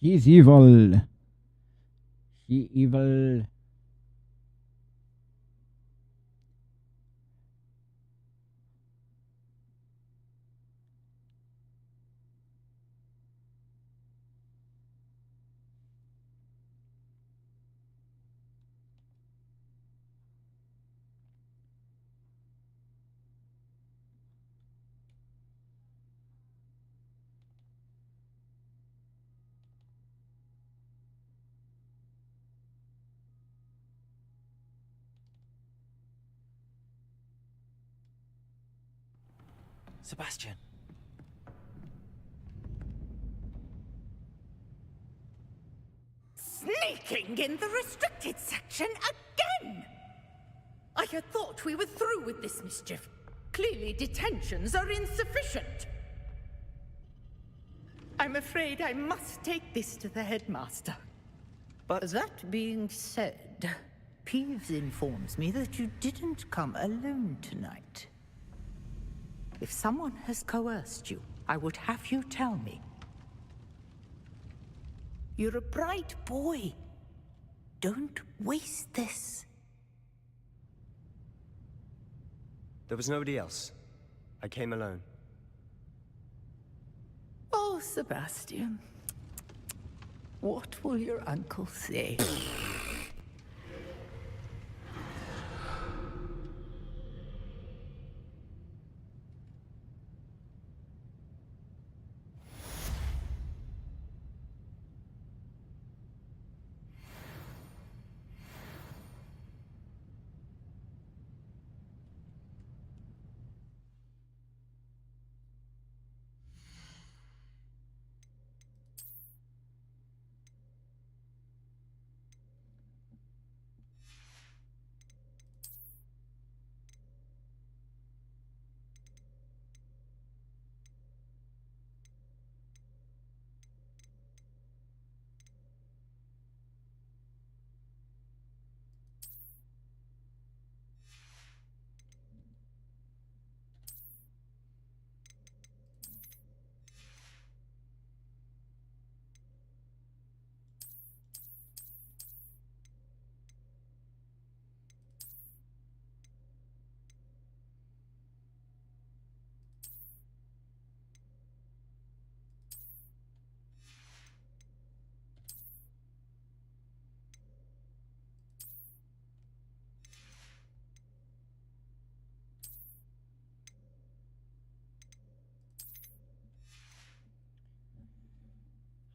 She's evil. She evil. Sebastian. Sneaking in the restricted section again! I had thought we were through with this mischief. Clearly detentions are insufficient. I'm afraid I must take this to the headmaster. But that being said, Peeves informs me that you didn't come alone tonight. If someone has coerced you, I would have you tell me. You're a bright boy. Don't waste this. there was nobody else. I came alone. Oh, Sebastian. What will your uncle say?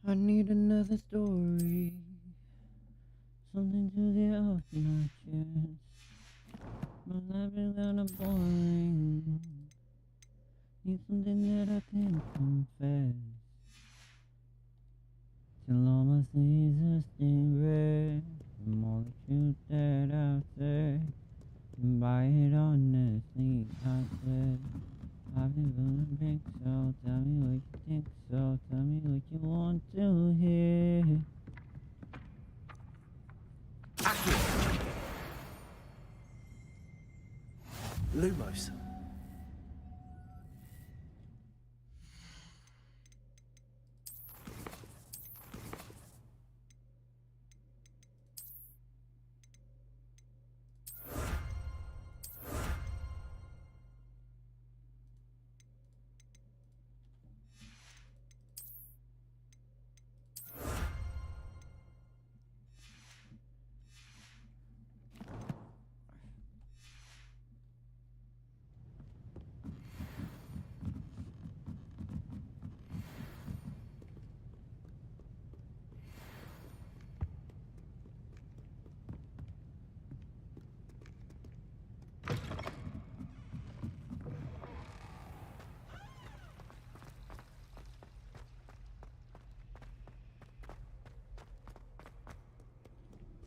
I need another story. Something to get off my chest. My life is kinda boring. Need something that I can confess. Till all my sleeves are still red. From all the truth that I've said. And by it honestly, I said. I've been feeling big, so tell me what you think, so tell me what you want to hear. Lumos.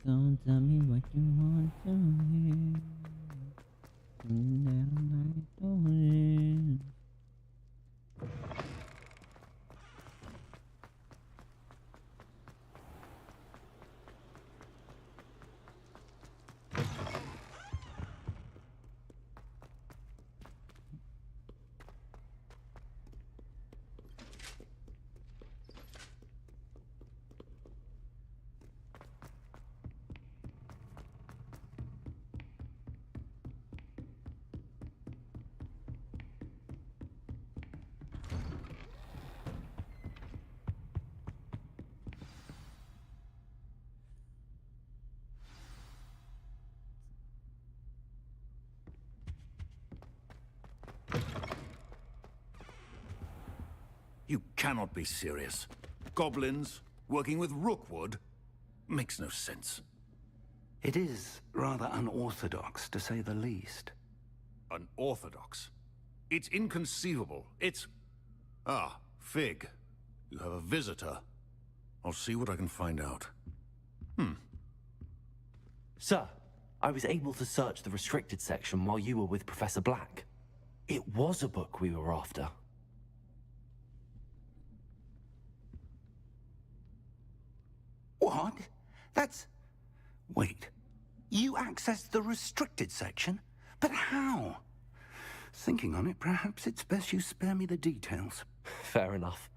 So tell me what you want to hear. Down like the You cannot be serious. Goblins working with Rookwood? Makes no sense. It is rather unorthodox, to say the least. Unorthodox? It's inconceivable. It's... Ah, Fig. You have a visitor. I'll see what I can find out. Sir, I was able to search the restricted section while you were with Professor Black. It was a book we were after. What? That's... Wait. You accessed the restricted section? But how? Thinking on it, perhaps it's best you spare me the details. Fair enough.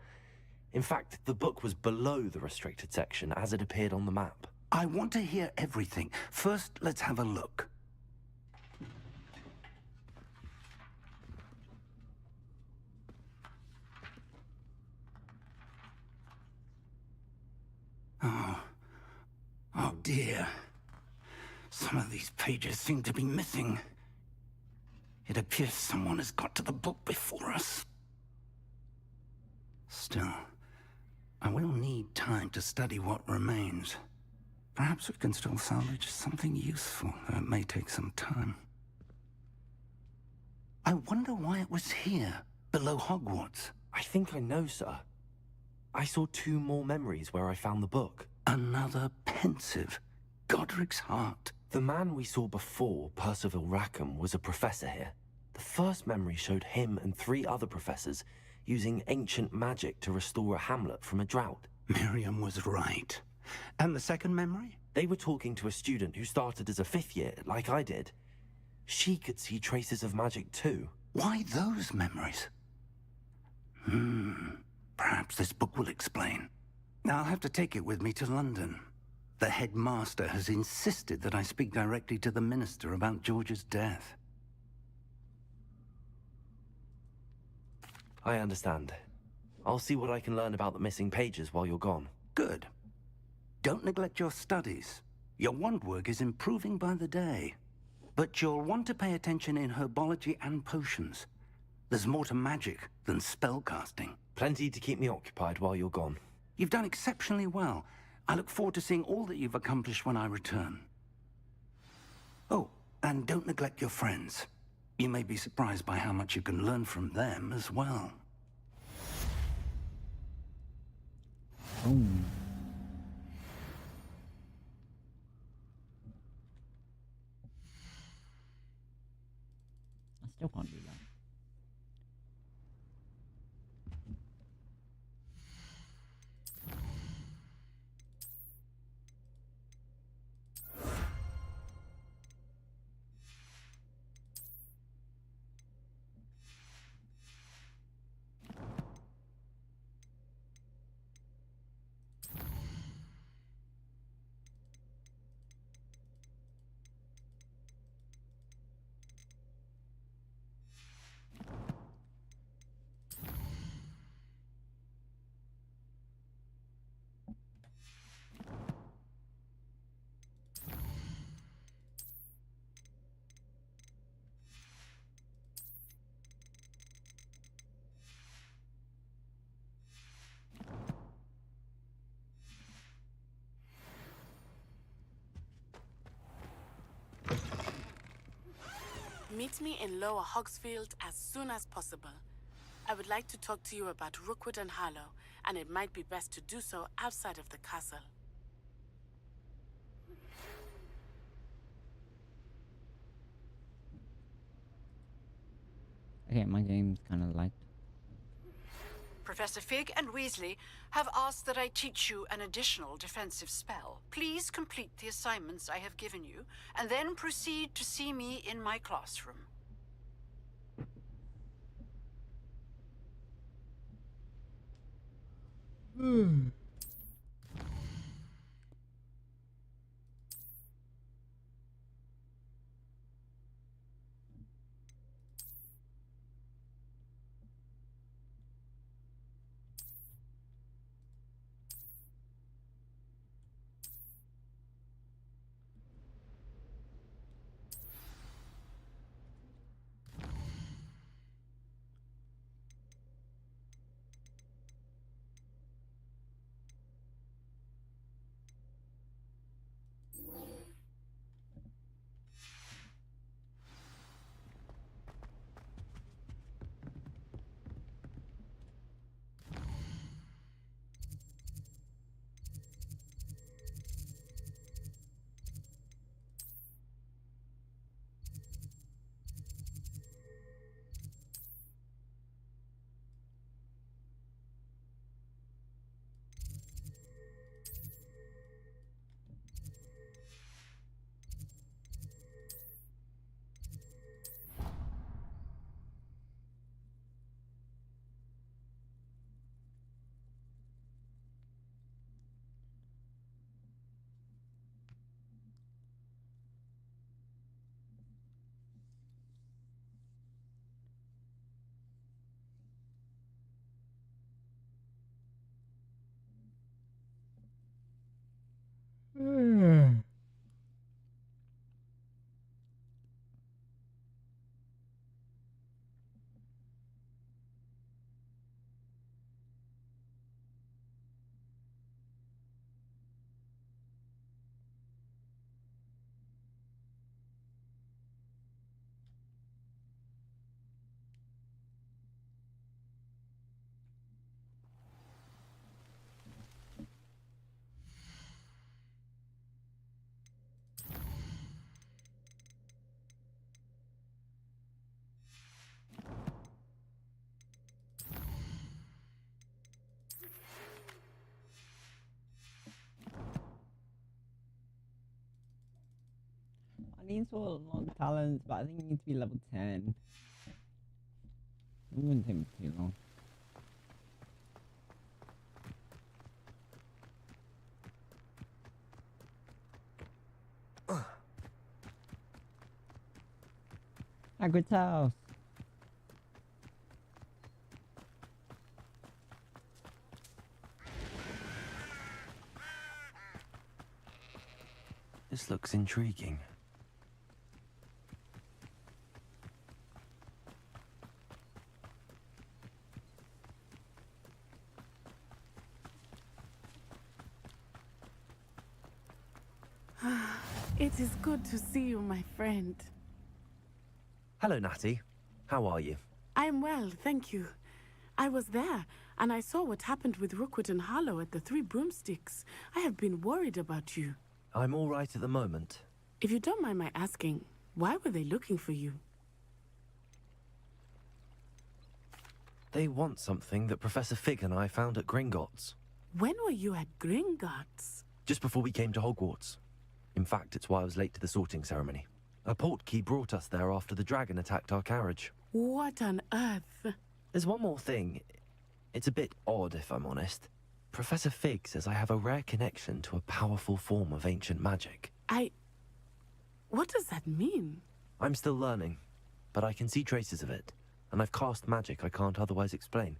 In fact, the book was below the restricted section as it appeared on the map. I want to hear everything. First, let's have a look. Oh dear. Some of these pages seem to be missing. It appears someone has got to the book before us. Still, I will need time to study what remains. Perhaps we can still salvage something useful, though it may take some time. I wonder why it was here, below Hogwarts. I think I know, sir. I saw 2 more memories where I found the book. Another pensive. Godric's heart. The man we saw before, Percival Rackham, was a professor here. The first memory showed him and 3 other professors using ancient magic to restore a hamlet from a drought. Miriam was right. And the second memory? They were talking to a student who started as a 5th year, like I did. She could see traces of magic too. Why those memories? Perhaps this book will explain. I'll have to take it with me to London. The headmaster has insisted that I speak directly to the minister about George's death. I understand. I'll see what I can learn about the missing pages while you're gone. Good. Don't neglect your studies. Your wand work is improving by the day. But you'll want to pay attention in herbology and potions. There's more to magic than spellcasting. Plenty to keep me occupied while you're gone. You've done exceptionally well. I look forward to seeing all that you've accomplished when I return. Oh, and don't neglect your friends. You may be surprised by how much you can learn from them as well. I still can't do that. Meet me in Lower Hogsfield as soon as possible. I would like to talk to you about Rookwood and Harlow, and it might be best to do so outside of the castle. Okay, my game's kind of light. Professor Fig and Weasley have asked that I teach you an additional defensive spell. Please complete the assignments I have given you, and then proceed to see me in my classroom. I need sort of long talents, but I think it needs to be level 10. It wouldn't take me too long. Hagrid's house. This looks intriguing. It is good to see you, my friend. Hello, Natty. How are you? I am well, thank you. I was there, and I saw what happened with Rookwood and Harlow at the Three Broomsticks. I have been worried about you. I'm all right at the moment. If you don't mind my asking, why were they looking for you? They want something that Professor Fig and I found at Gringotts. When were you at Gringotts? Just before we came to Hogwarts. In fact, it's why I was late to the sorting ceremony. A portkey brought us there after the dragon attacked our carriage. What on earth? There's one more thing. It's a bit odd, if I'm honest. Professor Fig says I have a rare connection to a powerful form of ancient magic. What does that mean? I'm still learning, but I can see traces of it, and I've cast magic I can't otherwise explain.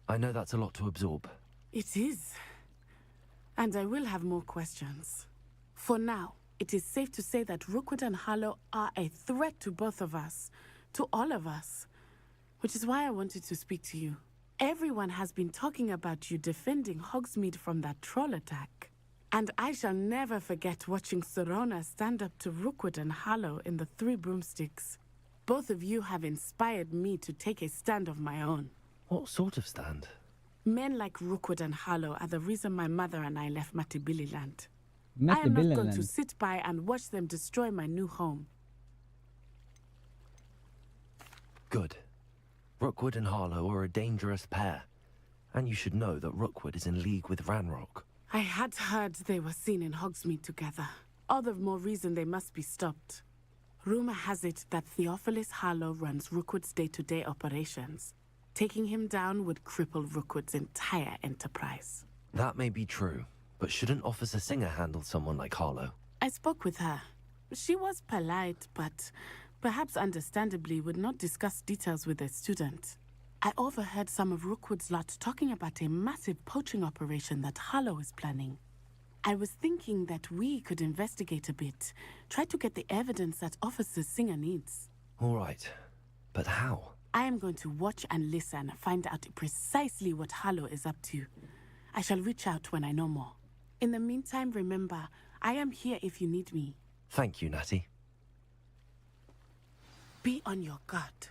I know that's a lot to absorb. It is. And I will have more questions. For now, it is safe to say that Rookwood and Harlow are a threat to both of us, to all of us, which is why I wanted to speak to you. Everyone has been talking about you defending Hogsmeade from that troll attack. And I shall never forget watching Sirona stand up to Rookwood and Harlow in the Three Broomsticks. Both of you have inspired me to take a stand of my own. What sort of stand? Men like Rookwood and Harlow are the reason my mother and I left Matabeleland. I am not going to sit by and watch them destroy my new home. Good. Rookwood and Harlow are a dangerous pair. And you should know that Rookwood is in league with Ranrock. I had heard they were seen in Hogsmeade together. All the more reason they must be stopped. Rumor has it that Theophilus Harlow runs Rookwood's day-to-day operations. Taking him down would cripple Rookwood's entire enterprise. That may be true, but shouldn't Officer Singer handle someone like Harlow? I spoke with her. She was polite, but perhaps understandably would not discuss details with a student. I overheard some of Rookwood's lot talking about a massive poaching operation that Harlow is planning. I was thinking that we could investigate a bit, try to get the evidence that Officer Singer needs. All right, but how? I am going to watch and listen, find out precisely what Harlow is up to. I shall reach out when I know more. In the meantime, remember, I am here if you need me. Thank you, Natty. Be on your guard.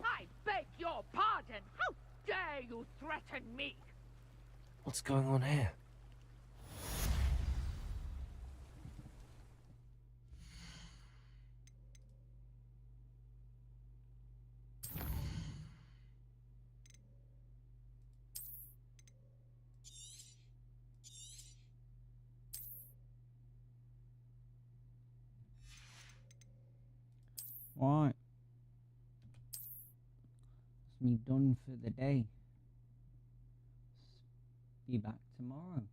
I beg your pardon. How dare you threaten me? What's going on here? Right. That's me done for the day. Be back tomorrow.